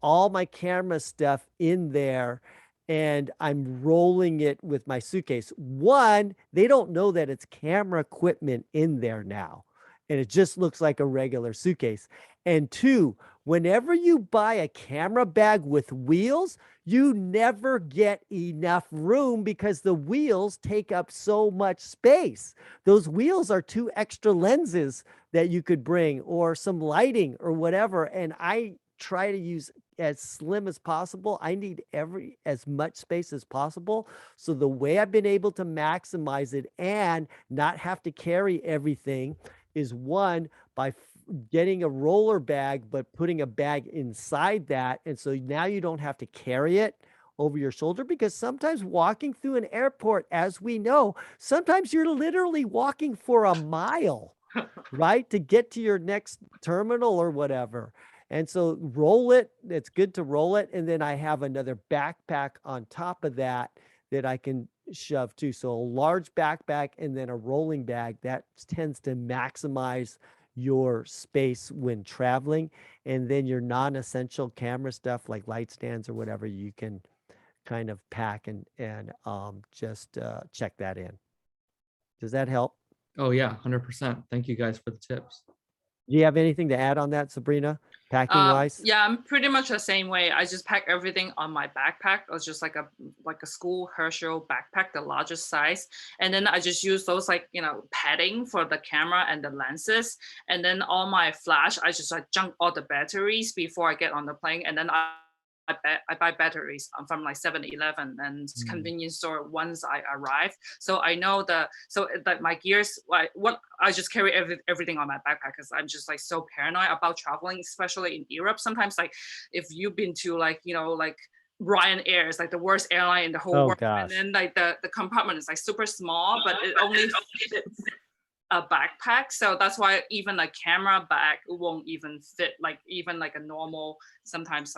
all my camera stuff in there, and I'm rolling it with my suitcase. One, they don't know that it's camera equipment in there now, and it just looks like a regular suitcase. And two, whenever you buy a camera bag with wheels, you never get enough room because the wheels take up so much space. Those wheels are 2 extra lenses that you could bring, or some lighting or whatever. And I try to use as slim as possible. I need as much space as possible. So the way I've been able to maximize it and not have to carry everything is, one, by getting a roller bag, but putting a bag inside that. And so now you don't have to carry it over your shoulder, because sometimes walking through an airport, as we know, sometimes you're literally walking for a mile, right, to get to your next terminal or whatever. And so roll it. It's good to roll it. And then I have another backpack on top of that that I can shove too. So a large backpack and then a rolling bag that tends to maximize your space when traveling. And then your non-essential camera stuff like light stands or whatever, you can kind of pack and just check that in. Does that help? Oh yeah, 100%. Thank you guys for the tips. Do you have anything to add on that, Sabrina, packing wise? Yeah, I'm pretty much the same way. I just pack everything on my backpack. It's just like a school Herschel backpack, the largest size. And then I just use those padding for the camera and the lenses. And then on my flash, I just junk all the batteries before I get on the plane. And then I buy batteries from like 7-Eleven and convenience store once I arrive. So I know that my gears, I just carry everything on my backpack because I'm just like so paranoid about traveling, especially in Europe. Sometimes if you've been to Ryanair is like the worst airline in the whole world. Gosh. And then the compartment is like super small, but it only fits a backpack. So that's why even a camera bag won't even fit even a normal, sometimes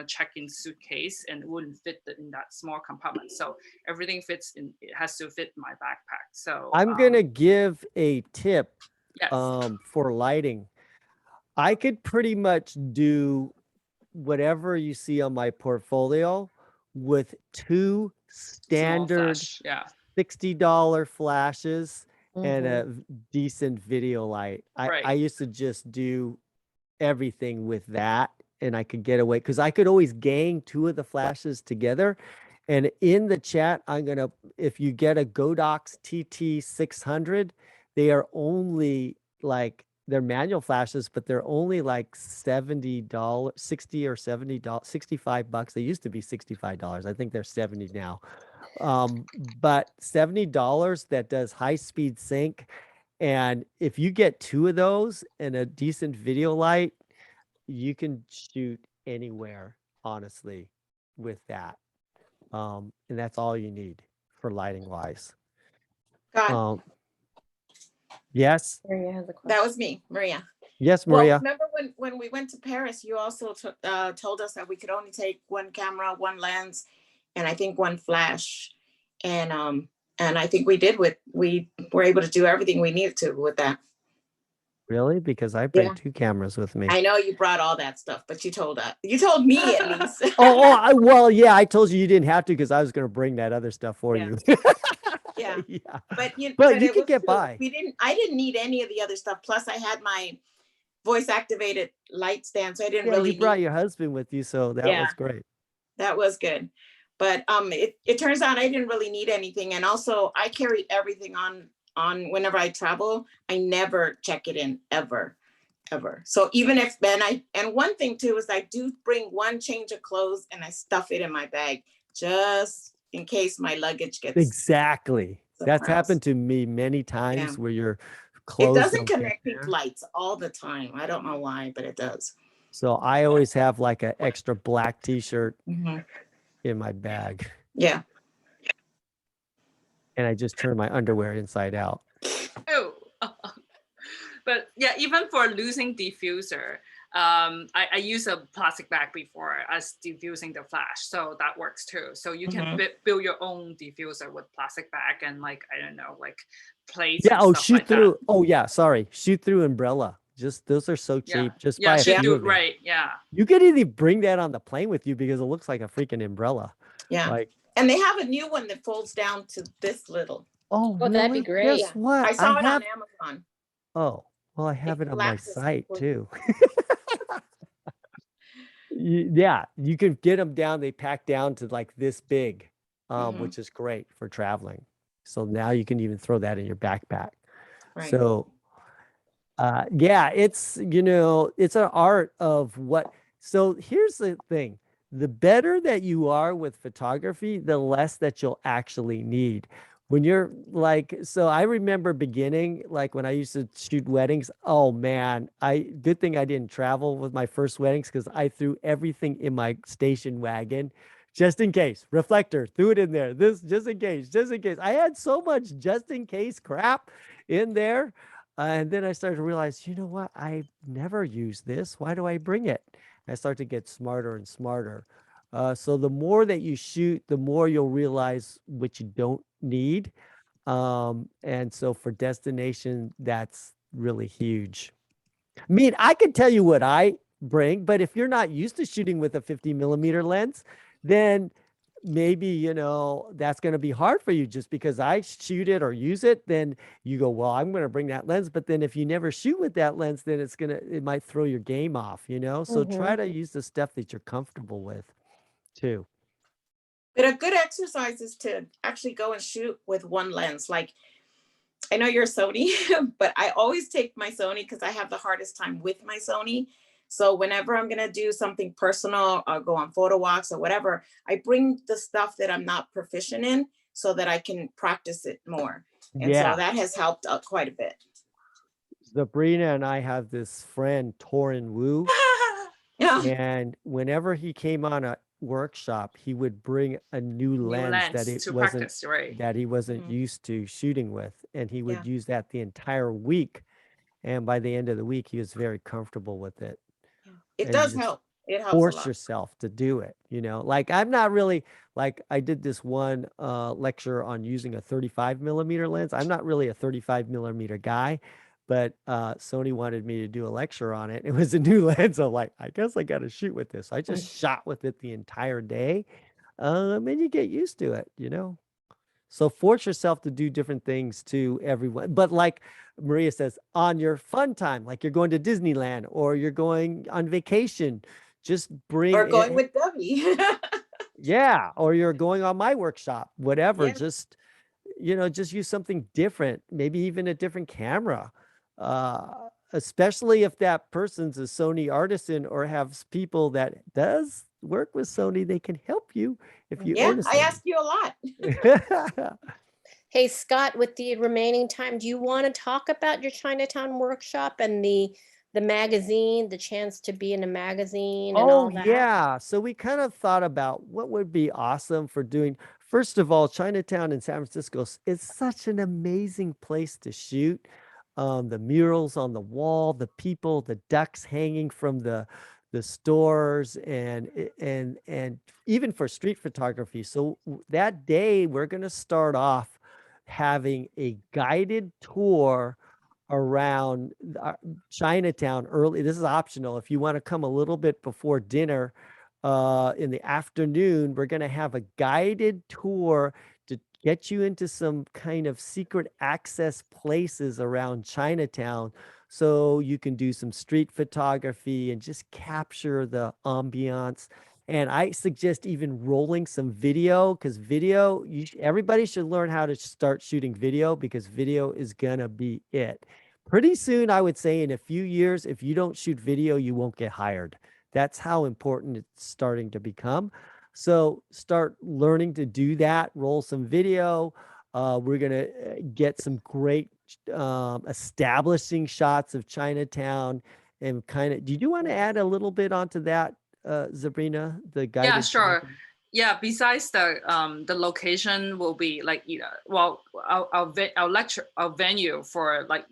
check-in suitcase, and it wouldn't fit in that small compartment. So everything fits in, it has to fit my backpack. So I'm gonna give a tip yes. for lighting. I could pretty much do whatever you see on my portfolio with two standard $60 flashes and a decent video light. I used to just do everything with that, and I could get away because I could always gang two of the flashes together. And in the chat, if you get a Godox TT600, they are only they're manual flashes, but they're only like $70, 60 or $70, $65. They used to be $65. I think they're 70 now. But $70 that does high-speed sync. And if you get two of those and a decent video light, you can shoot anywhere, honestly, with that. And that's all you need for lighting wise. Yes. Maria has a question. That was me, Maria. Yes, Maria. Well, remember when we went to Paris, you also told us that we could only take one camera, one lens, and I think one flash. And I think we were able to do everything we needed to with that. Really? Because I bring two cameras with me. I know you brought all that stuff, but you told me at least. Well, yeah, I told you didn't have to because I was going to bring that other stuff for you. Yeah. But you could get by. I didn't need any of the other stuff. Plus I had my voice activated light stand. So I didn't really you brought your husband with you. So that was great. That was good. But it turns out I didn't really need anything. And also I carried everything on whenever I travel. I never check it in ever. So even if and one thing too is I do bring one change of clothes and I stuff it in my bag just in case my luggage gets exactly. That's happened to me many times where your clothes. It doesn't connect with lights all the time. I don't know why, but it does. So I always have like an extra black t-shirt in my bag. Yeah. And I just turn my underwear inside out. Oh. But yeah, even for losing diffuser, I use a plastic bag before as diffusing the flash, so that works too. So you can build your own diffuser with plastic bag and plates. Yeah. Shoot through. Shoot through umbrella. Just those are so cheap. Just buy a few of them. Right. Yeah. You could either bring that on the plane with you because it looks like a freaking umbrella. Yeah. And they have a new one that folds down to this little. Oh, really? That'd be great. Guess what? I saw it on Amazon. Oh, well, I have it on my site too. Yeah, you can get them down. They pack down to like this big, which is great for traveling. So now you can even throw that in your backpack. Right. So, it's, it's an art of what. So here's the thing. The better that you are with photography, the less that you'll actually need. When you're so I remember beginning, when I used to shoot weddings, oh man, good thing I didn't travel with my first weddings because I threw everything in my station wagon just in case. Reflector, threw it in there. This just in case. I had so much just in case crap in there. And then I started to realize, you know what? I never use this. Why do I bring it? I start to get smarter and smarter. So the more that you shoot, the more you'll realize what you don't need. And so for destination, that's really huge. I mean, I can tell you what I bring, but if you're not used to shooting with a 50mm lens, then maybe, you know, that's going to be hard for you. Just because I shoot it or use it, then you go, well, I'm going to bring that lens. But then if you never shoot with that lens, then it might throw your game off, you know? So try to use the stuff that you're comfortable with too. But a good exercise is to actually go and shoot with one lens. Like, I know you're Sony, but I always take my Sony because I have the hardest time with my Sony. So whenever I'm gonna do something personal or go on photo walks or whatever, I bring the stuff that I'm not proficient in so that I can practice it more. And so that has helped out quite a bit. Zabrina and I have this friend, Torin Wu, and whenever he came on a workshop, he would bring a new lens that it wasn't practice, right? that he wasn't used to shooting with, and he would use that the entire week. And by the end of the week, he was very comfortable with it. It And does just help. It helps a force lot. yourself to do it, you know. Like I'm not really like I did this one lecture on using a 35mm lens. I'm not really a 35mm guy, but Sony wanted me to do a lecture on it. It was a new lens. I'm like, I guess I got to shoot with this. I just shot with it the entire day. And you get used to it, you know. So force yourself to do different things to everyone. But like Maria says, on your fun time, like you're going to Disneyland or you're going on vacation, just bring Or going with Debbie. yeah, or you're going on my workshop, whatever. Just, you know, just use something different, maybe even a different camera. Especially if that person's a Sony artisan or has people that does work with Sony, they can help you if you own a I Sony. ask you a lot. Hey, Scott, with the remaining time, do you want to talk about your Chinatown workshop and the magazine, the chance to be in a magazine and all that? Yeah. So we kind of thought about what would be awesome for doing. First of all, Chinatown in San Francisco is such an amazing place to shoot. The murals on the wall, the people, the ducks hanging from the stores, and even for street photography. So that day we're going to start off having a guided tour around Chinatown early. This is optional. If you want to come a little bit before dinner in the afternoon, we're going to have a guided tour to get you into some kind of secret access places around Chinatown so you can do some street photography and just capture the ambiance. And I suggest even rolling some video, because video, everybody should learn how to start shooting video, because video is gonna be it. Pretty soon, I would say in a few years, if you don't shoot video, you won't get hired. That's how important it's starting to become. So start learning to do that, roll some video. We're gonna get some great establishing shots of Chinatown, and kind of, do you want to add a little bit onto that, Zabrina, the guided? Yeah, sure. Yeah, besides the location will be like, you know, well, our venue for like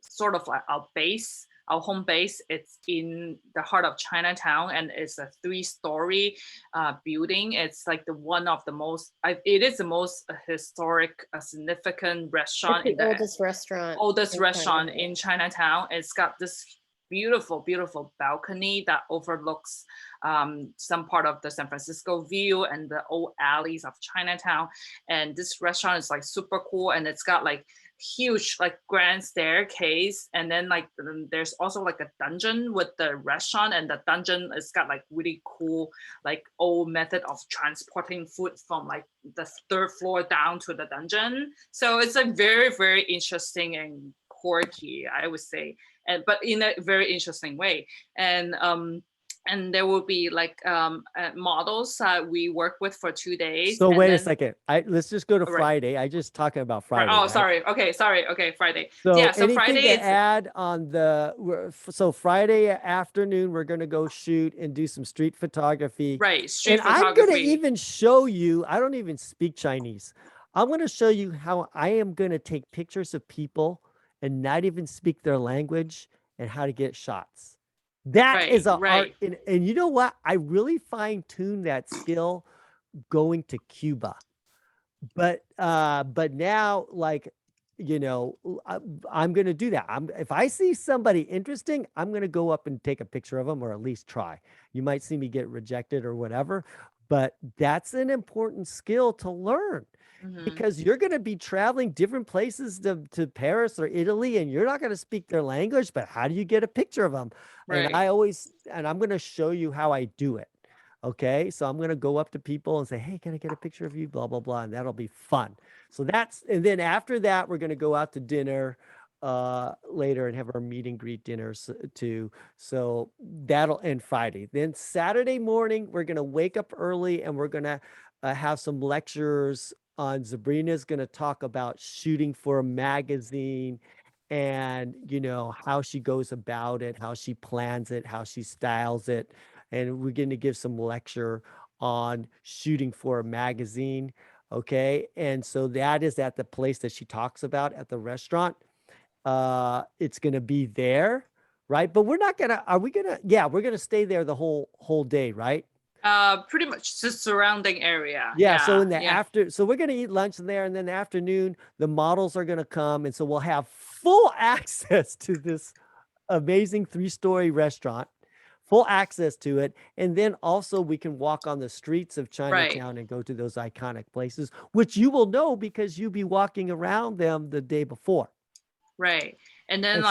sort of like our base, our home base, it's in the heart of Chinatown, and it's a 3-story building. It's like one of the most, it is the most historic, significant restaurant. It's the oldest restaurant in Chinatown. It's got this beautiful, beautiful balcony that overlooks some part of the San Francisco view and the old alleys of Chinatown. And this restaurant is like super cool, and it's got like huge like grand staircase, and then like there's also like a dungeon with the restaurant, and the dungeon has got like really cool like old method of transporting food from like the 3rd floor down to the dungeon. So it's like very, very interesting and quirky, I would say, and but in a very interesting way. And there will be like models we work with for 2 days. So wait a second. Let's just go to Friday. I just talking about Friday. Oh, right? sorry. Okay, sorry. Okay, Friday. So yeah, so anything Friday to is add on so Friday afternoon, we're going to go shoot and do some street photography. Right, street photography. I'm going to even show you, I don't even speak Chinese. I'm going to show you how I am going to take pictures of people and not even speak their language and how to get shots. That is an art. And you know what? I really fine-tuned that skill going to Cuba. But now, like, you know, I'm going to do that. If I see somebody interesting, I'm going to go up and take a picture of them, or at least try. You might see me get rejected or whatever, but that's an important skill to learn. Because you're going to be traveling different places to Paris or Italy, and you're not going to speak their language, but how do you get a picture of them? And I'm going to show you how I do it. Okay. So I'm going to go up to people and say, hey, can I get a picture of you? Blah, blah, blah. And that'll be fun. So and then after that, we're going to go out to dinner later and have our meet and greet dinners too. So that'll end Friday. Then Saturday morning, we're going to wake up early and we're going to have some lectures on. Zabrina's going to talk about shooting for a magazine and, you know, how she goes about it, how she plans it, how she styles it. And we're going to give some lecture on shooting for a magazine. Okay. And so that is at the place that she talks about at the restaurant. It's going to be there. Right. But we're not going to, we're going to stay there the whole day. Right. Pretty much the surrounding area. Yeah. So in the so we're going to eat lunch there, and then in the afternoon, the models are going to come. And so we'll have full access to this amazing 3-story restaurant, full access to it. And then also we can walk on the streets of Chinatown and go to those iconic places, which you will know because you'll be walking around them the day before. Right. And then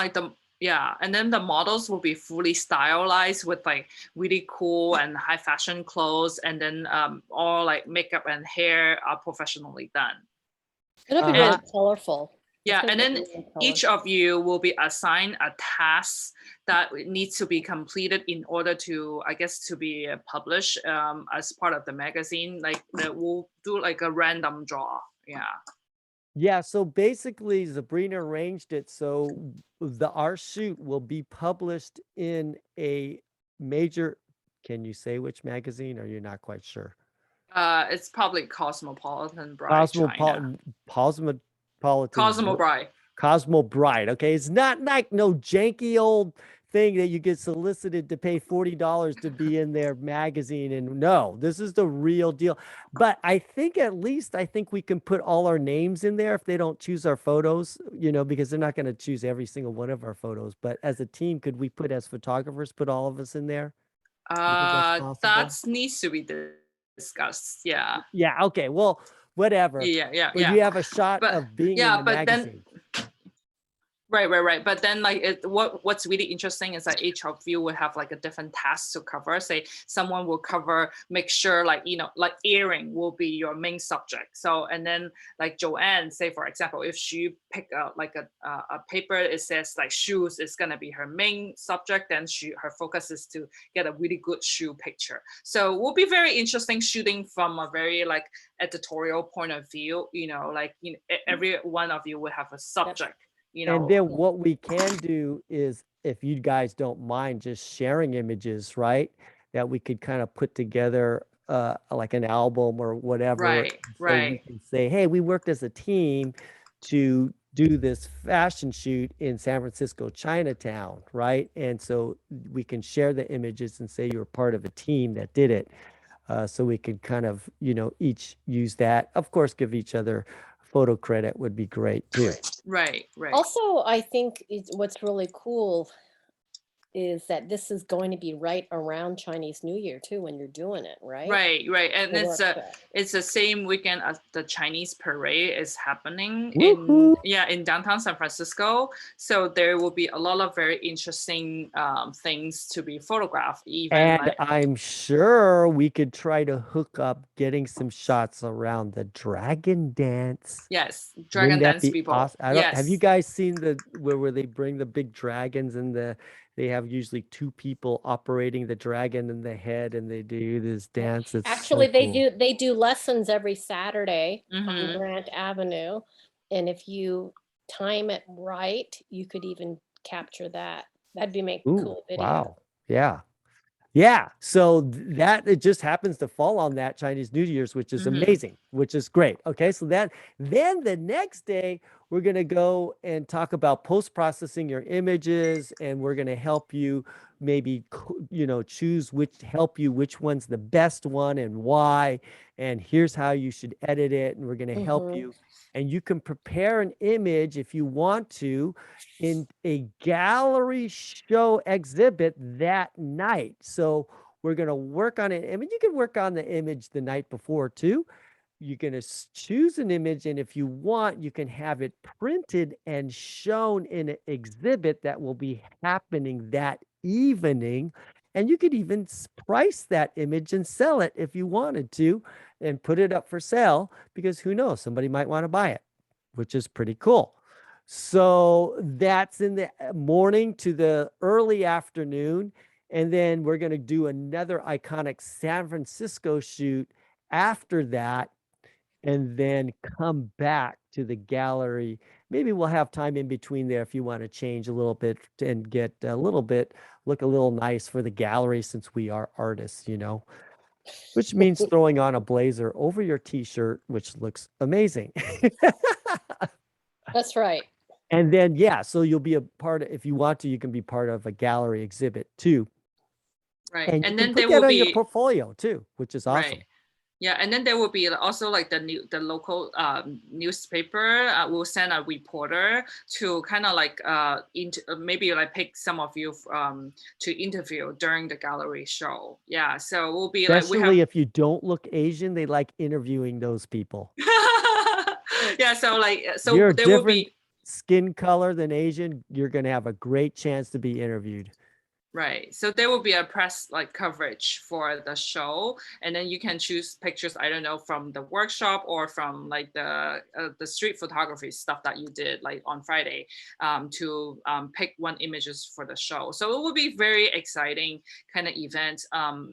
and then the models will be fully stylized with like really cool and high fashion clothes, and then all like makeup and hair are professionally done. It'll be really colorful. Yeah, and then each of you will be assigned a task that needs to be completed in order to, I guess, to be published as part of the magazine. Like we'll do like a random draw. Yeah. Yeah, so basically Zabrina arranged it so our shoot will be published in a major, can you say which magazine, or you're not quite sure? It's probably Cosmopolitan Bride. Cosmo Bride. Okay, it's not like no janky old thing that you get solicited to pay $40 to be in their magazine. And no, this is the real deal. But I think we can put all our names in there if they don't choose our photos, you know, because they're not going to choose every single one of our photos. But as a team, could we as photographers, put all of us in there? That needs to be discussed. Yeah. Yeah. Okay. Well, whatever. Yeah. But you have a shot of being in the magazine. Right. But then like what's really interesting is that each of you will have like a different task to cover. Say someone will make sure like, you know, like earring will be your main subject. So, and then like Joanne, say for example, if she pick like a paper, it says like shoes is going to be her main subject, then her focus is to get a really good shoe picture. So it will be very interesting shooting from a very like editorial point of view, you know, like, you know, every one of you will have a subject. You know, and then what we can do is, if you guys don't mind just sharing images, right, that we could kind of put together like an album or whatever. Right. We can say, hey, we worked as a team to do this fashion shoot in San Francisco, Chinatown, right? And so we can share the images and say you were part of a team that did it. So we could kind of, you know, each use that. Of course, give each other photo credit would be great too. Right. Also, I think what's really cool is that this is going to be right around Chinese New Year too when you're doing it, right? Right. And it's the same weekend as the Chinese parade is happening in downtown San Francisco. So there will be a lot of very interesting things to be photographed. And I'm sure we could try to hook up getting some shots around the dragon dance. Yes, dragon dance people. Awesome? Have you guys seen where they bring the big dragons and they have usually 2 people operating the dragon in the head, and they do this dance. It's actually so they cool. do lessons every Saturday on Grant Avenue, and if you time it right, you could even capture that. That'd be cool video. Wow. Yeah. Yeah, so that it just happens to fall on that Chinese New Year's, which is amazing, which is great. Okay, so then the next day we're gonna go and talk about post-processing your images, and we're gonna help you maybe choose help you which one's the best one and why, and here's how you should edit it, and we're gonna help you. And you can prepare an image if you want to in a gallery show exhibit that night. So we're going to work on it. I mean, you can work on the image the night before too. You're going to choose an image, and if you want, you can have it printed and shown in an exhibit that will be happening that evening. And you could even price that image and sell it if you wanted to, and put it up for sale, because who knows, somebody might want to buy it, which is pretty cool. So that's in the morning to the early afternoon. And then we're going to do another iconic San Francisco shoot after that, and then come back to the gallery. Maybe we'll have time in between there if you want to change a little bit and get a little bit, look a little nice for the gallery, since we are artists, which means throwing on a blazer over your t-shirt, which looks amazing. That's right. And then, yeah, so you'll be a part of, if you want to, you can be part of a gallery exhibit too. Right. And, And you then can there put that will on your be portfolio too, which is awesome. right. Yeah, and then there will be also like the local newspaper will send a reporter to kind of like maybe like pick some of you to interview during the gallery show. Yeah, so we'll be Especially if you don't look Asian, they like interviewing those people. Yeah, so You're a there will different be skin color than Asian, you're going to have a great chance to be interviewed. right. So there will be a press coverage for the show, and then you can choose pictures, I don't know, from the workshop or from like the street photography stuff that you did like on Friday, to pick one images for the show. So it will be very exciting kind of event.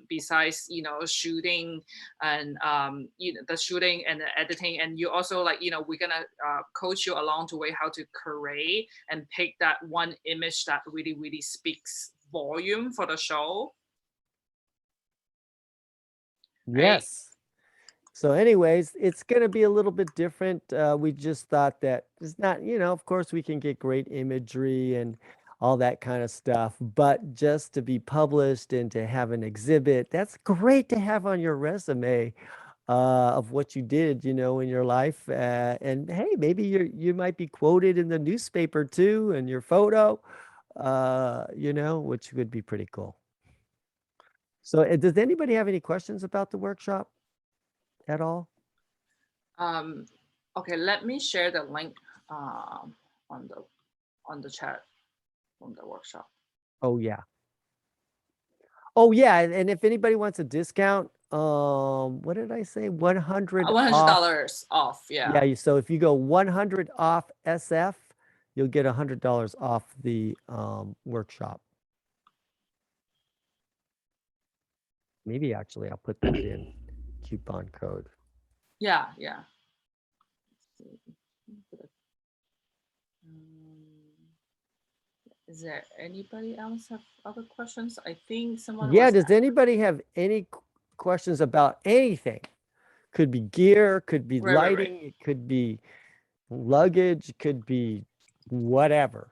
Besides shooting and the shooting and the editing, and you also we're gonna coach you along the way how to curate and pick that one image that really speaks volume for the show. Yes. So anyways, it's going to be a little bit different. We just thought that it's not, of course we can get great imagery and all that kind of stuff, but just to be published and to have an exhibit, that's great to have on your resume of what you did, in your life. And hey, maybe you might be quoted in the newspaper too, and your photo, which would be pretty cool. So does anybody have any questions about the workshop at all? Okay, let me share the link on the chat from the workshop. Oh yeah. And if anybody wants a discount, what did I say? $100 off. Yeah, so if you go 100 off SF, you'll get $100 off the workshop. Maybe actually I'll put that in coupon code. Yeah. Is there anybody else have other questions? I think someone. Yeah, does anybody have any questions about anything? Could be gear, could be lighting, it could be luggage, it could be whatever.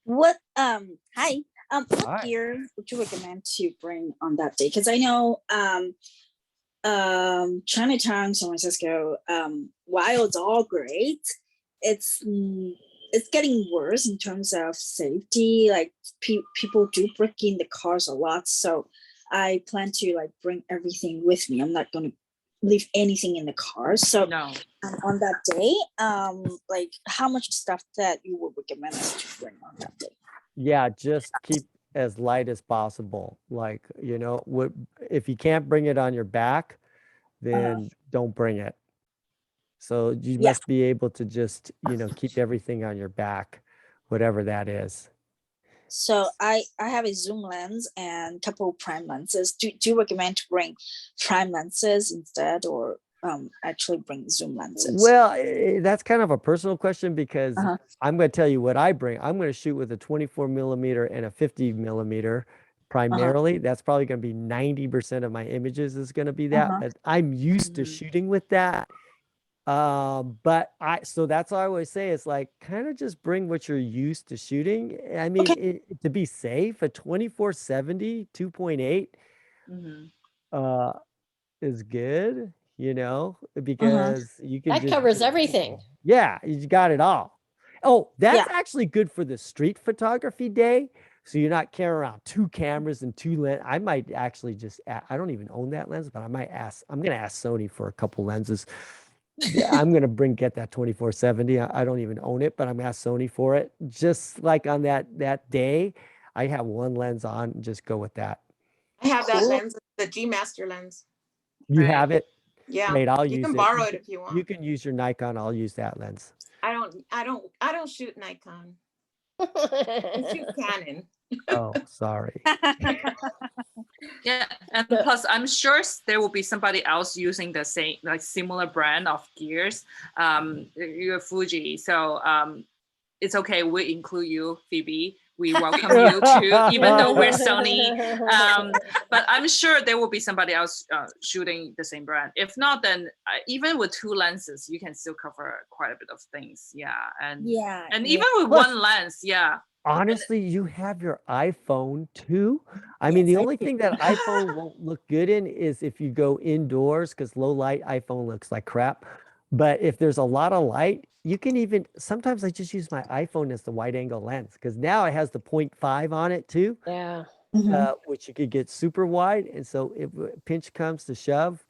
What hi. What Hi. gear would you recommend to bring on that day? Because I know Chinatown, San Francisco, while it's all great, it's getting worse in terms of safety. Like people do break in the cars a lot, so I plan to bring everything with me. I'm not going to leave anything in the car. So no. On that day, how much stuff that you would recommend us to bring on that day? Yeah, just keep as light as possible. If you can't bring it on your back, then don't bring it. So you must be able to just, keep everything on your back, whatever that is. So I have a zoom lens and a couple of prime lenses. Do you recommend to bring prime lenses instead, or actually bring zoom lenses? Well, that's kind of a personal question, because I'm going to tell you what I bring. I'm going to shoot with a 24 millimeter and a 50 millimeter primarily. That's probably going to be 90% of my images is going to be that. But I'm used to shooting with that. But so that's all I always say is like, kind of just bring what you're used to shooting. I mean, to be safe, a 2470 2.8 is good, because you can That covers everything. Yeah, you got it all. Oh, that's actually good for the street photography day. So you're not carrying around 2 cameras and 2 lens. I might actually I don't even own that lens, but I'm going to ask Sony for a couple lenses. I'm going to get that 2470. I don't even own it, but I'm going to ask Sony for it. Just like on that day, I have 1 lens on and just go with that. I have that lens, the G Master lens. You have it? Yeah. Great, I'll you use can it. borrow it if you want. You can use your Nikon. I'll use that lens. I don't shoot Nikon. I shoot Canon. Oh, sorry. Yeah, and plus I'm sure there will be somebody else using the same, like similar brand of gears. You're Fuji, so it's okay. We include you, Phoebe. We welcome you too, even though we're Sony. But I'm sure there will be somebody else shooting the same brand. If not, then even with 2 lenses, you can still cover quite a bit of things. Yeah, and even with 1 lens, Honestly, you have your iPhone too. I mean, the only thing that iPhone won't look good in is if you go indoors, because low light iPhone looks like crap. But if there's a lot of light, you can even, sometimes I just use my iPhone as the wide angle lens, because now it has the 0.5 on it too. Yeah. Which you could get super wide. And so if pinch comes to shove,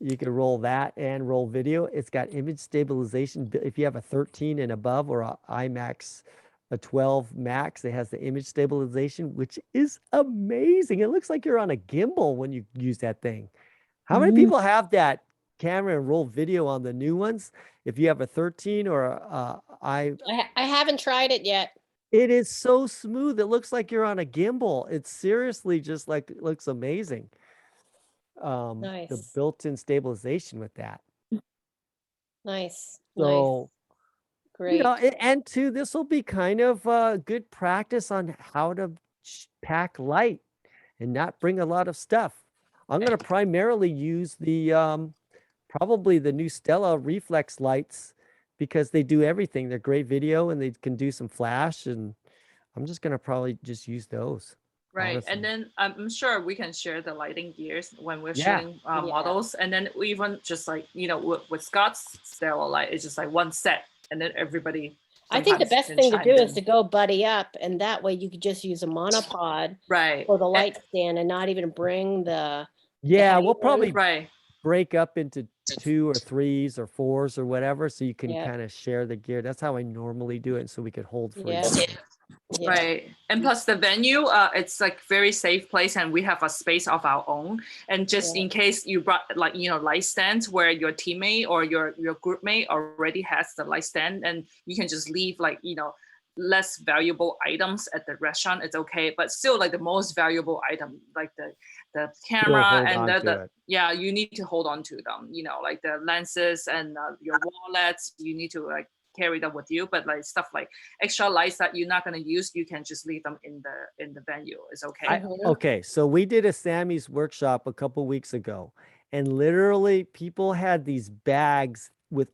you can roll that and roll video. It's got image stabilization. If you have a 13 and above or a IMAX, a 12 max, it has the image stabilization, which is amazing. It looks like you're on a gimbal when you use that thing. How many people have that camera and roll video on the new ones? If you have a 13 or I haven't tried it yet. It is so smooth. It looks like you're on a gimbal. It's seriously just like, it looks amazing. Nice. The built-in stabilization with that. Nice. So, great. And too, this will be kind of good practice on how to pack light and not bring a lot of stuff. I'm going to primarily use the probably the new Stella reflex lights, because they do everything. They're great video and they can do some flash, and I'm just going to probably just use those. Right. Honestly. And then I'm sure we can share the lighting gears when we're shooting models. And then we even just like, with Scott's Stella light, it's just like 1 set, and then everybody. I think the best thing to do is to go buddy up, and that way you could just use a monopod for the light stand and not even bring the. We'll probably break up into 2 or 3s or 4s or whatever, so you can kind of share the gear. That's how I normally do it, so we could hold for each other. Right. And plus the venue, it's like very safe place, and we have a space of our own. And just in case you brought light stands where your teammate or your group mate already has the light stand, and you can just leave less valuable items at the restaurant, it's okay. But still, like the most valuable item, like the camera and you need to hold on to them, like the lenses and your wallets, you need to carry them with you. But like stuff like extra lights that you're not going to use, you can just leave them in the venue. It's okay. Okay, so we did a Sammy's workshop a couple weeks ago, and literally people had these bags with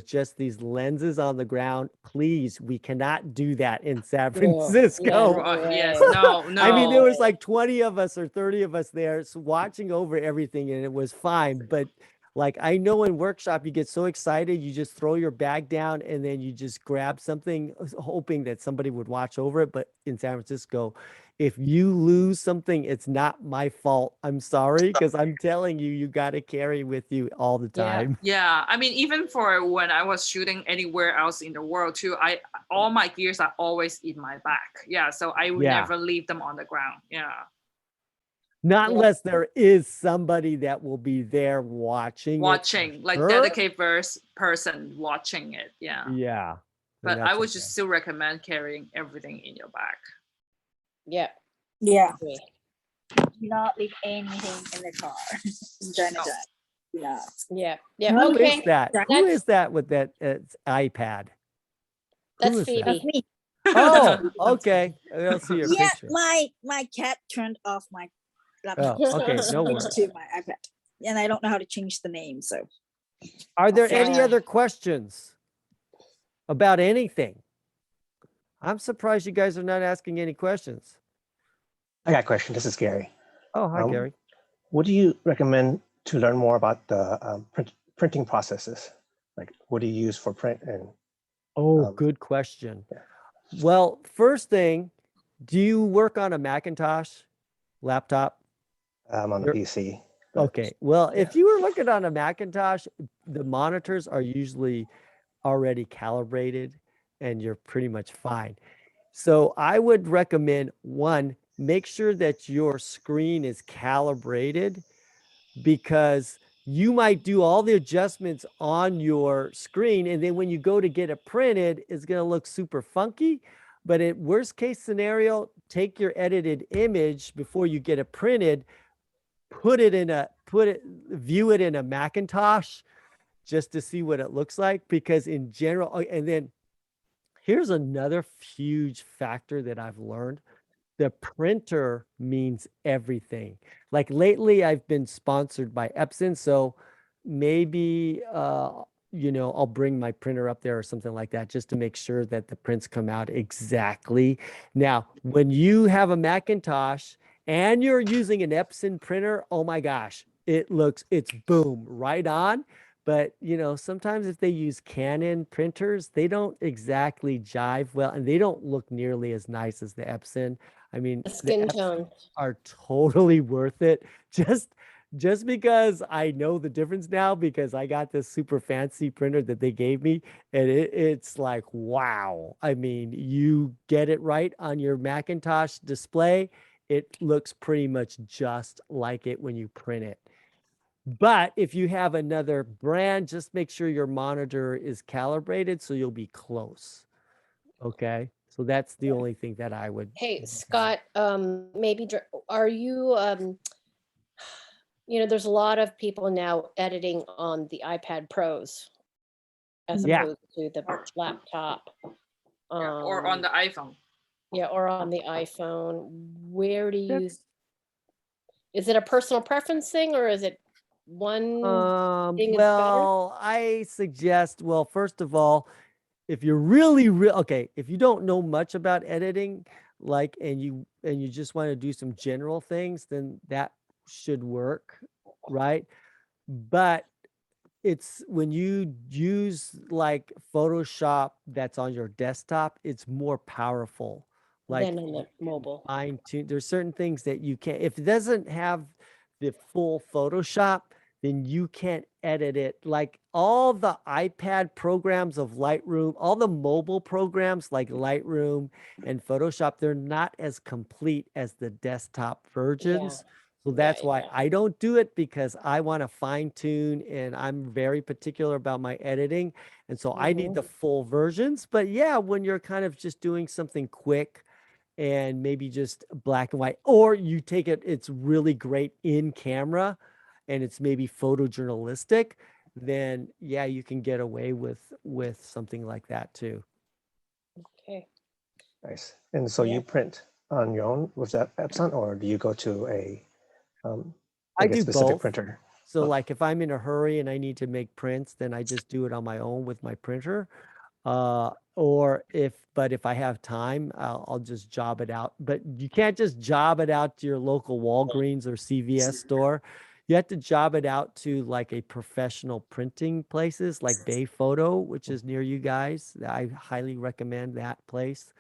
just these lenses on the ground. Please, we cannot do that in San Francisco. No. I mean, there was like 20 of us or 30 of us there watching over everything, and it was fine. But like, I know in workshop, you get so excited, you just throw your bag down and then you just grab something, hoping that somebody would watch over it. But in San Francisco, if you lose something, it's not my fault. I'm sorry, because I'm telling you, you got to carry with you all the time. Yeah. I mean, even for when I was shooting anywhere else in the world too, all my gears are always in my back. Yeah. So I would never leave them on the ground. Yeah. Not unless there is somebody that will be there watching, like dedicated person watching it. Yeah. But I would just still recommend carrying everything in your bag. Yeah. Do not leave anything in the car. Yeah. Who is that? Who is that with that iPad? That's Phoebe. That's me. Oh, okay. I don't see your Yeah, picture. my cat turned off my laptop. Oh, okay, no Switched worries. to my iPad, and I don't know how to change the name. So Are there fix any it. other questions about anything? I'm surprised you guys are not asking any questions. I got a question. This is Gary. Oh, hi, Gary. What do you recommend to learn more about the printing processes? Like, what do you use for print? And Oh, good question. Well, first thing, do you work on a Macintosh laptop? on the PC. Okay. Well, if you were looking on a Macintosh, the monitors are usually already calibrated and you're pretty much fine. So I would recommend, one, make sure that your screen is calibrated, because you might do all the adjustments on your screen, and then when you go to get it printed, it's going to look super funky. But at worst case scenario, take your edited image before you get it printed, view it in a Macintosh just to see what it looks like. Because in general, and then here's another huge factor that I've learned. The printer means everything. Like lately, I've been sponsored by Epson, so maybe I'll bring my printer up there or something like that, just to make sure that the prints come out exactly. Now, when you have a Macintosh and you're using an Epson printer, oh my gosh, it's boom, right on. But sometimes if they use Canon printers, they don't exactly jive well, and they don't look nearly as nice as the Epson. I mean, The the skin Epson tone. are totally worth it. Just because I know the difference now, because I got this super fancy printer that they gave me, and it's like, wow. I mean, you get it right on your Macintosh display, it looks pretty much just like it when you print it. But if you have another brand, just make sure your monitor is calibrated so you'll be close. Okay. So that's the only thing that I would. Hey, Scott, maybe are you, there's a lot of people now editing on the iPad Pros as Yeah. opposed to the laptop. Or on the iPhone. Yeah, or on the iPhone. Where do you, is it a personal preference thing, or is it one thing is better? Well, I suggest, well, first of all, if you're really okay, if you don't know much about editing, like, and you just want to do some general things, then that should work, right? But it's when you use like Photoshop that's on your desktop, it's more powerful. Like Then on the mobile. fine tune. There's certain things that you can't, if it doesn't have the full Photoshop, then you can't edit it. Like all the iPad programs of Lightroom, all the mobile programs like Lightroom and Photoshop, they're not as complete as the desktop versions. So that's why I don't do it, because I want to fine tune and I'm very particular about my editing. And so I need the full versions. But yeah, when you're kind of just doing something quick and maybe just black and white, or you take it, it's really great in camera and it's maybe photojournalistic, then yeah, you can get away with something like that too. Okay. Nice. And so you print on your own with that Epson, or do you go to a I a do specific both. printer? So like if I'm in a hurry and I need to make prints, then I just do it on my own with my printer. But if I have time, I'll just job it out. But you can't just job it out to your local Walgreens or CVS store. You have to job it out to like a professional printing places like Bay Photo, which is near you guys. I highly recommend that place.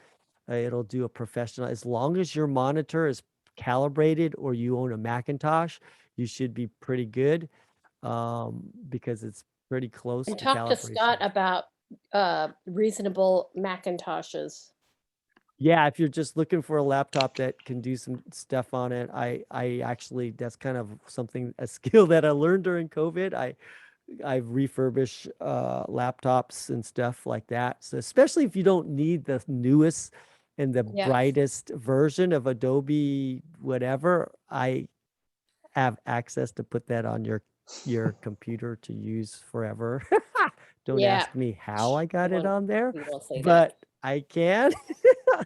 It'll do a professional, as long as your monitor is calibrated or you own a Macintosh, you should be pretty good, because it's pretty close And to talk to calibration. Scott about reasonable Macintoshes. Yeah, if you're just looking for a laptop that can do some stuff on it, I actually, that's kind of something, a skill that I learned during COVID. I've refurbished laptops and stuff like that. So especially if you don't need the newest and the brightest version of Adobe, whatever, I have access to put that on your computer to use forever. Don't ask me how I got it on there, We won't say but I can.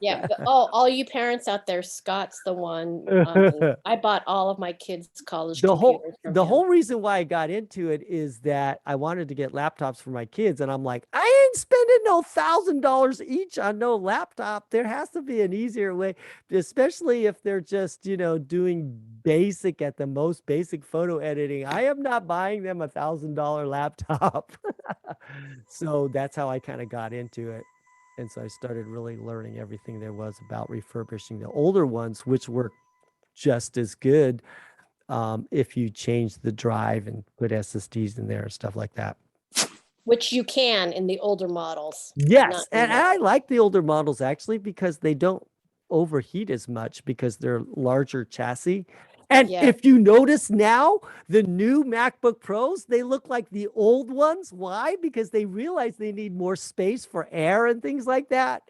Yeah, but all you parents out there, Scott's the one. I bought all of my kids' college computers from the him. whole reason why I got into it is that I wanted to get laptops for my kids, and I'm like, I ain't spending no $1,000 each on no laptop. There has to be an easier way, especially if they're just, doing basic at the most basic photo editing. I am not buying them $1,000 laptop. So that's how I kind of got into it. And so I started really learning everything there was about refurbishing the older ones, which were just as good if you change the drive and put SSDs in there and stuff like that. Which you can in the older models. Yes, not and anymore. I like the older models actually because they don't overheat as much because they're larger chassis. And Yeah. if you notice now, the new MacBook Pros, they look like the old ones. Why? Because they realize they need more space for air and things like that.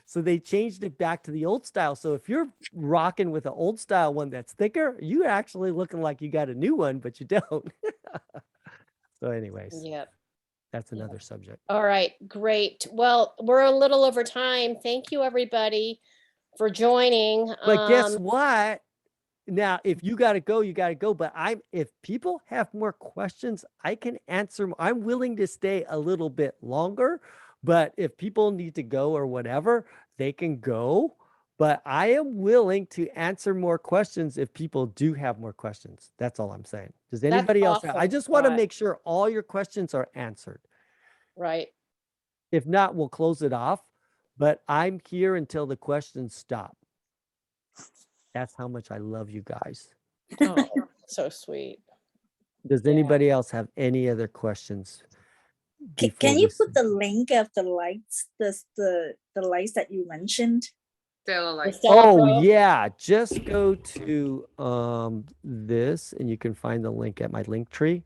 So they changed it back to the old style. So if you're rocking with an old style one that's thicker, you're actually looking like you got a new one, but you don't. So anyways, Yep. that's another subject. All right, great. Well, we're a little over time. Thank you, everybody, for joining. But guess what? Now, if you got to go, you got to go. But if people have more questions, I can answer. I'm willing to stay a little bit longer. But if people need to go or whatever, they can go. But I am willing to answer more questions if people do have more questions. That's all I'm saying. Does anybody else? I awesome, just want to Scott. make sure all your questions are answered. Right. If not, we'll close it off. But I'm here until the questions stop. That's how much I love you guys. Oh, so sweet. Does anybody else have any other questions? Can you put the link of the lights, the lights that you mentioned? Oh yeah, just go to this and you can find the link at my link tree,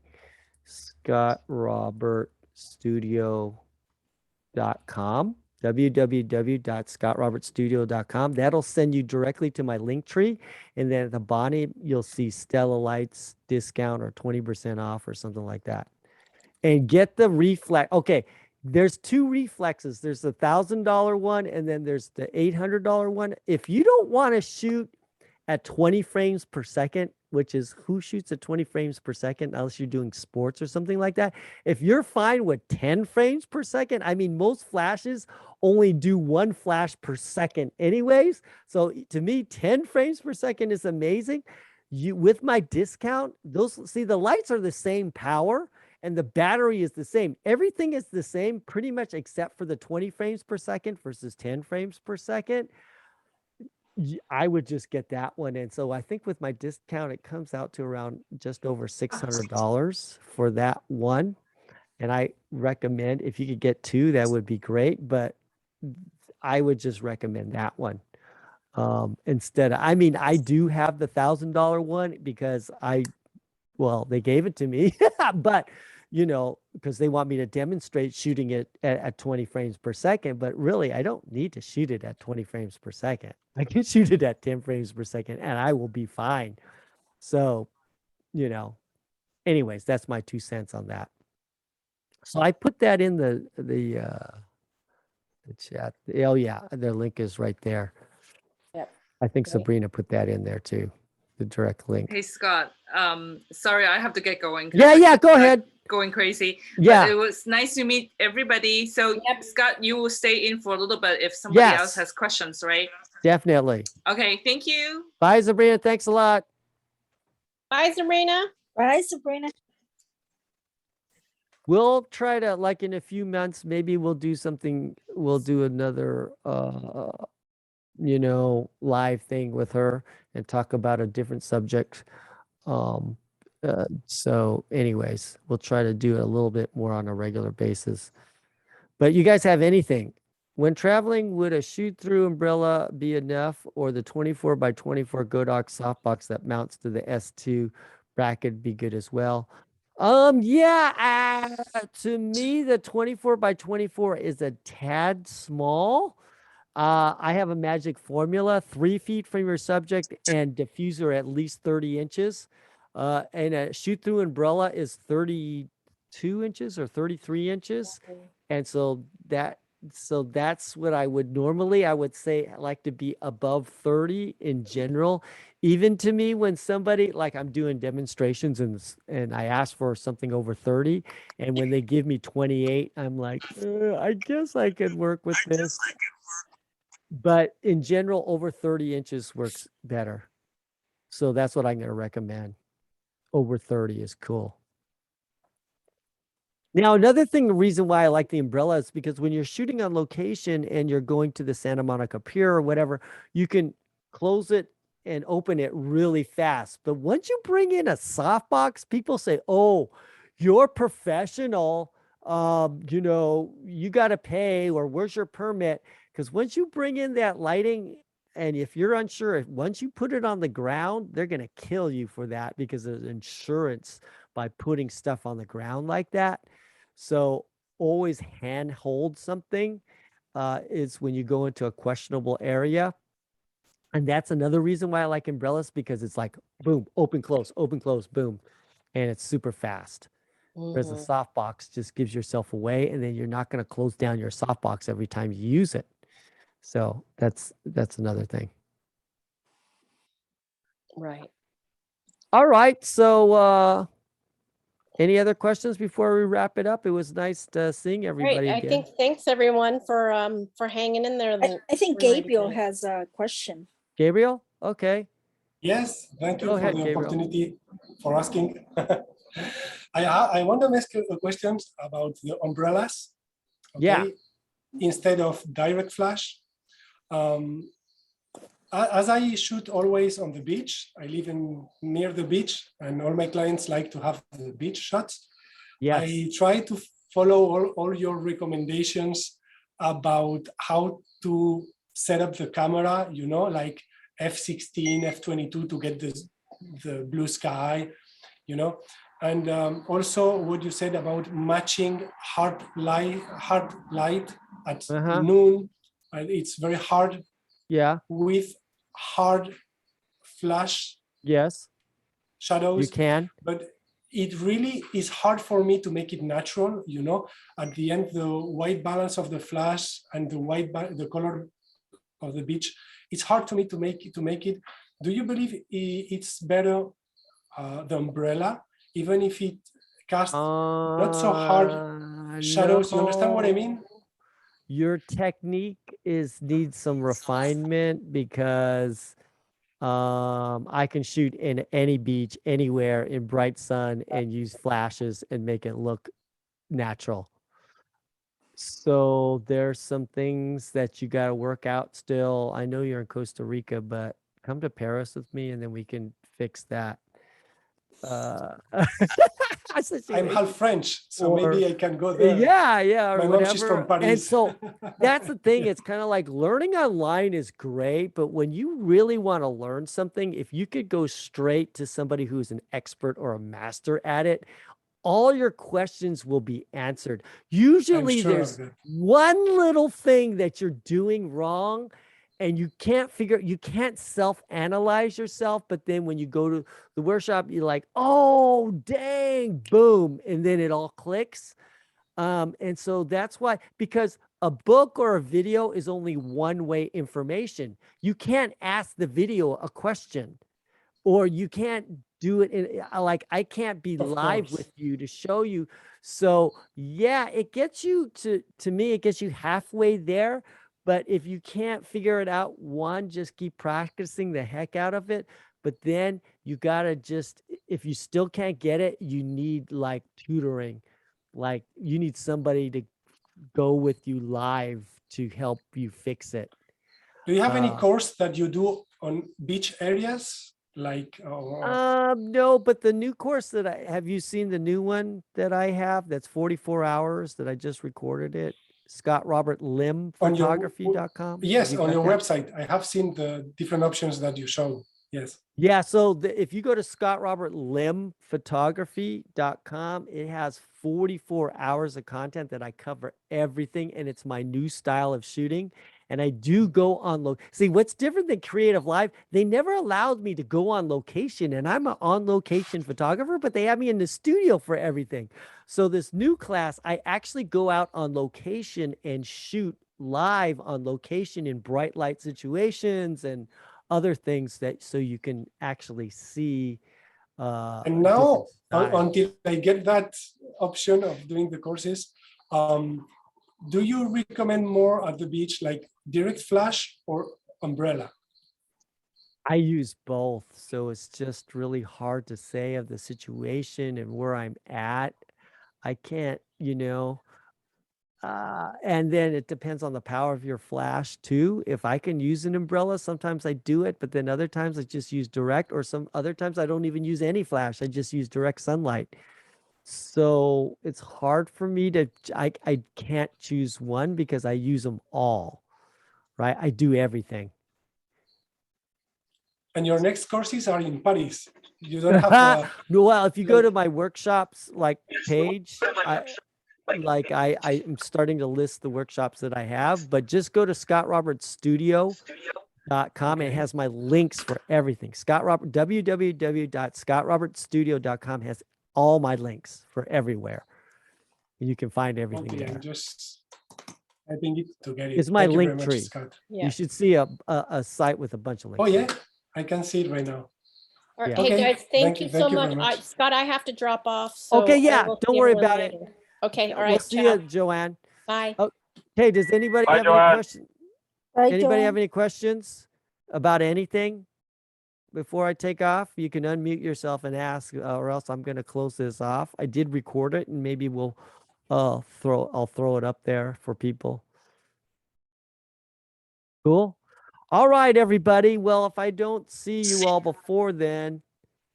scottrobertstudio.com, www.scottrobertstudio.com. That'll send you directly to my link tree, and then at the bottom you'll see Stella Lights discount or 20% off or something like that. And get the reflex. Okay, there's two reflexes. There's the $1,000 one, and then there's the $800 one. If you don't want to shoot at 20 frames per second, which is who shoots at 20 frames per second unless you're doing sports or something like that. If you're fine with 10 frames per second, I mean, most flashes only do 1 flash per second anyways. So to me, 10 frames per second is amazing. With my discount, the lights are the same power and the battery is the same. Everything is the same pretty much except for the 20 frames per second versus 10 frames per second. I would just get that one. And so I think with my discount, it comes out to around just over $600 for that one. And I recommend if you could get 2, that would be great. But I would just recommend that one. Instead, I do have the $1,000 one because they gave it to me, but because they want me to demonstrate shooting it at 20 frames per second, but really I don't need to shoot it at 20 frames per second. I can shoot it at 10 frames per second and I will be fine. So, anyways, that's my 2 cents on that. So I put that in the chat. Oh yeah, the link is right there. Yep. I think Zabrina put that in there too. The direct link. Hey Scott, sorry, I have to get going. Yeah, go ahead. Going crazy. Yeah. But it was nice to meet everybody. So Scott, you will stay in for a little bit if somebody else has questions, right? Definitely. Okay, thank you. Bye, Zabrina. Thanks a lot. Bye, Zabrina. Bye, Sabrina. We'll try to, in a few months, maybe we'll do something. We'll do another live thing with her and talk about a different subject. So anyways, we'll try to do it a little bit more on a regular basis. But you guys have anything? When traveling, would a shoot-through umbrella be enough, or the 24x24 Godox softbox that mounts to the S2 bracket be good as well? To me, the 24x24 is a tad small. I have a magic formula: 3 feet from your subject and diffuser at least 30 inches. And a shoot-through umbrella is 32 inches or 33 inches. And so that So that's what I would normally, I would say I like to be above 30 in general. Even to me, when somebody, like I'm doing demonstrations and I ask for something over 30, and when they give me 28, I'm like, I guess I could work with this. But in general, over 30 inches works better. So that's what I'm going to recommend. Over 30 is cool. Now, another thing, the reason why I like the umbrella is because when you're shooting on location and you're going to the Santa Monica Pier or whatever, you can close it and open it really fast. But once you bring in a softbox, people say, oh, you're professional. You got to pay, or where's your permit? Because once you bring in that lighting, and if you're unsure, once you put it on the ground, they're going to kill you for that because there's insurance by putting stuff on the ground like that. So always hand hold something is when you go into a questionable area. And that's another reason why I like umbrellas, because it's like, boom, open, close, boom. And it's super fast. Whereas the softbox just gives yourself away, and then you're not going to close down your softbox every time you use it. So that's another thing. Right. All right. So any other questions before we wrap it up? It was nice seeing everybody Great. I again. think thanks everyone for hanging in there. I think Gabriel has a question. Gabriel? Okay. Yes, thank you Go for ahead, the Gabriel. opportunity for asking. I want to ask you questions about the umbrellas. Okay? Yeah. Instead of direct flash. As I shoot always on the beach, I live near the beach, and all my clients like to have the beach shots. Yes. I try to follow all your recommendations about how to set up the camera, like f16, f22 to get the blue sky, and also what you said about matching hard light at noon. It's very hard. Yeah. With hard flash. Yes. Shadows. You can. But it really is hard for me to make it natural. At the end, the white balance of the flash and the color of the beach, it's hard to me to make it. Do you believe it's better the umbrella, even if it casts not so hard shadows? No. You understand what I mean? Your technique needs some refinement, because I can shoot in any beach, anywhere, in bright sun, and use flashes and make it look natural. So there's some things that you got to work out still. I know you're in Costa Rica, but come to Paris with me and then we can fix that. I'm half French, so maybe I can go there. Yeah, or My whatever. mom, she's from Paris. And so that's the thing. It's kind of like learning online is great, but when you really want to learn something, if you could go straight to somebody who's an expert or a master at it, all your questions will be answered. Usually there's one little thing that you're doing wrong, and you can't self-analyze yourself. But then when you go to the workshop, you're like, oh, dang, boom. And then it all clicks. And so that's why, because a book or a video is only one-way information. You can't ask the video a question, or you can't do it in, like, I can't be live with you to show you. So yeah, it gets you to me, it gets you halfway there. But if you can't figure it out, just keep practicing the heck out of it. But then you gotta if you still can't get it, you need like tutoring. Like you need somebody to go with you live to help you fix it. Do you have any course that you do on beach areas? No, but the new course have you seen the new one that I have? That's 44 hours that I just recorded it. ScottRobertLimphotography.com. Yes, on your website. I have seen the different options that you show. Yes. Yeah. So if you go to ScottRobertLimphotography.com, it has 44 hours of content that I cover everything. And it's my new style of shooting. and I do go on see what's different than Creative Live. They never allowed me to go on location, and I'm an on location photographer, but they have me in the studio for everything. So this new class, I actually go out on location and shoot live on location in bright light situations and other things that so you can actually see. And now, until I get that option of doing the courses, do you recommend more at the beach, like direct flash or umbrella? I use both, so it's just really hard to say of the situation and where I'm at. I can't, and then it depends on the power of your flash too. If I can use an umbrella, sometimes I do it, but then other times I just use direct, or some other times I don't even use any flash. I just use direct sunlight. So it's hard for me to, I can't choose one because I use them all, right? I do everything. And your next courses are in Paris. You don't have well, if you go to my workshops page, I'm starting to list the workshops that I have, but just go to scottrobertsstudio.com. Okay. It has my links for everything. www.scottrobertsstudio.com has all my links for everywhere. And you can find everything okay, there. just I think it to get it. It's my Thank you link very much, tree. Scott. Yeah. You should see a site with a bunch of links. Oh yeah, I can see it right now. All right. Yeah. Hey Okay, guys, thank you so thank you much. very much. Scott, I have to drop off. So Okay, I yeah, will don't see worry everyone about it. later. Okay, all We'll right. see Ciao. you, Joanne. Bye. Okay, does anybody Bye, have any Joanne. questions? Bye, Anybody Joanne. have any questions about anything before I take off? You can unmute yourself and ask, or else I'm going to close this off. I did record it, and maybe I'll throw it up there for people. Cool. All right, everybody. Well, if I don't see you all before then,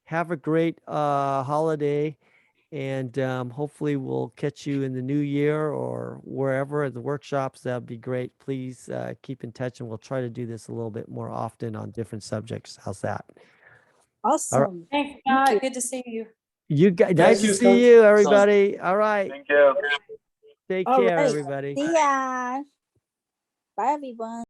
have a great holiday. And hopefully we'll catch you in the new year or wherever at the workshops. That'd be great. Please keep in touch, and we'll try to do this a little bit more often on different subjects. How's that? Awesome. Thanks, Scott. Good to see you. You guys, nice to you, see Scott. you, everybody. All right. Thank you. Take All care, right. everybody. See ya. Bye, everyone.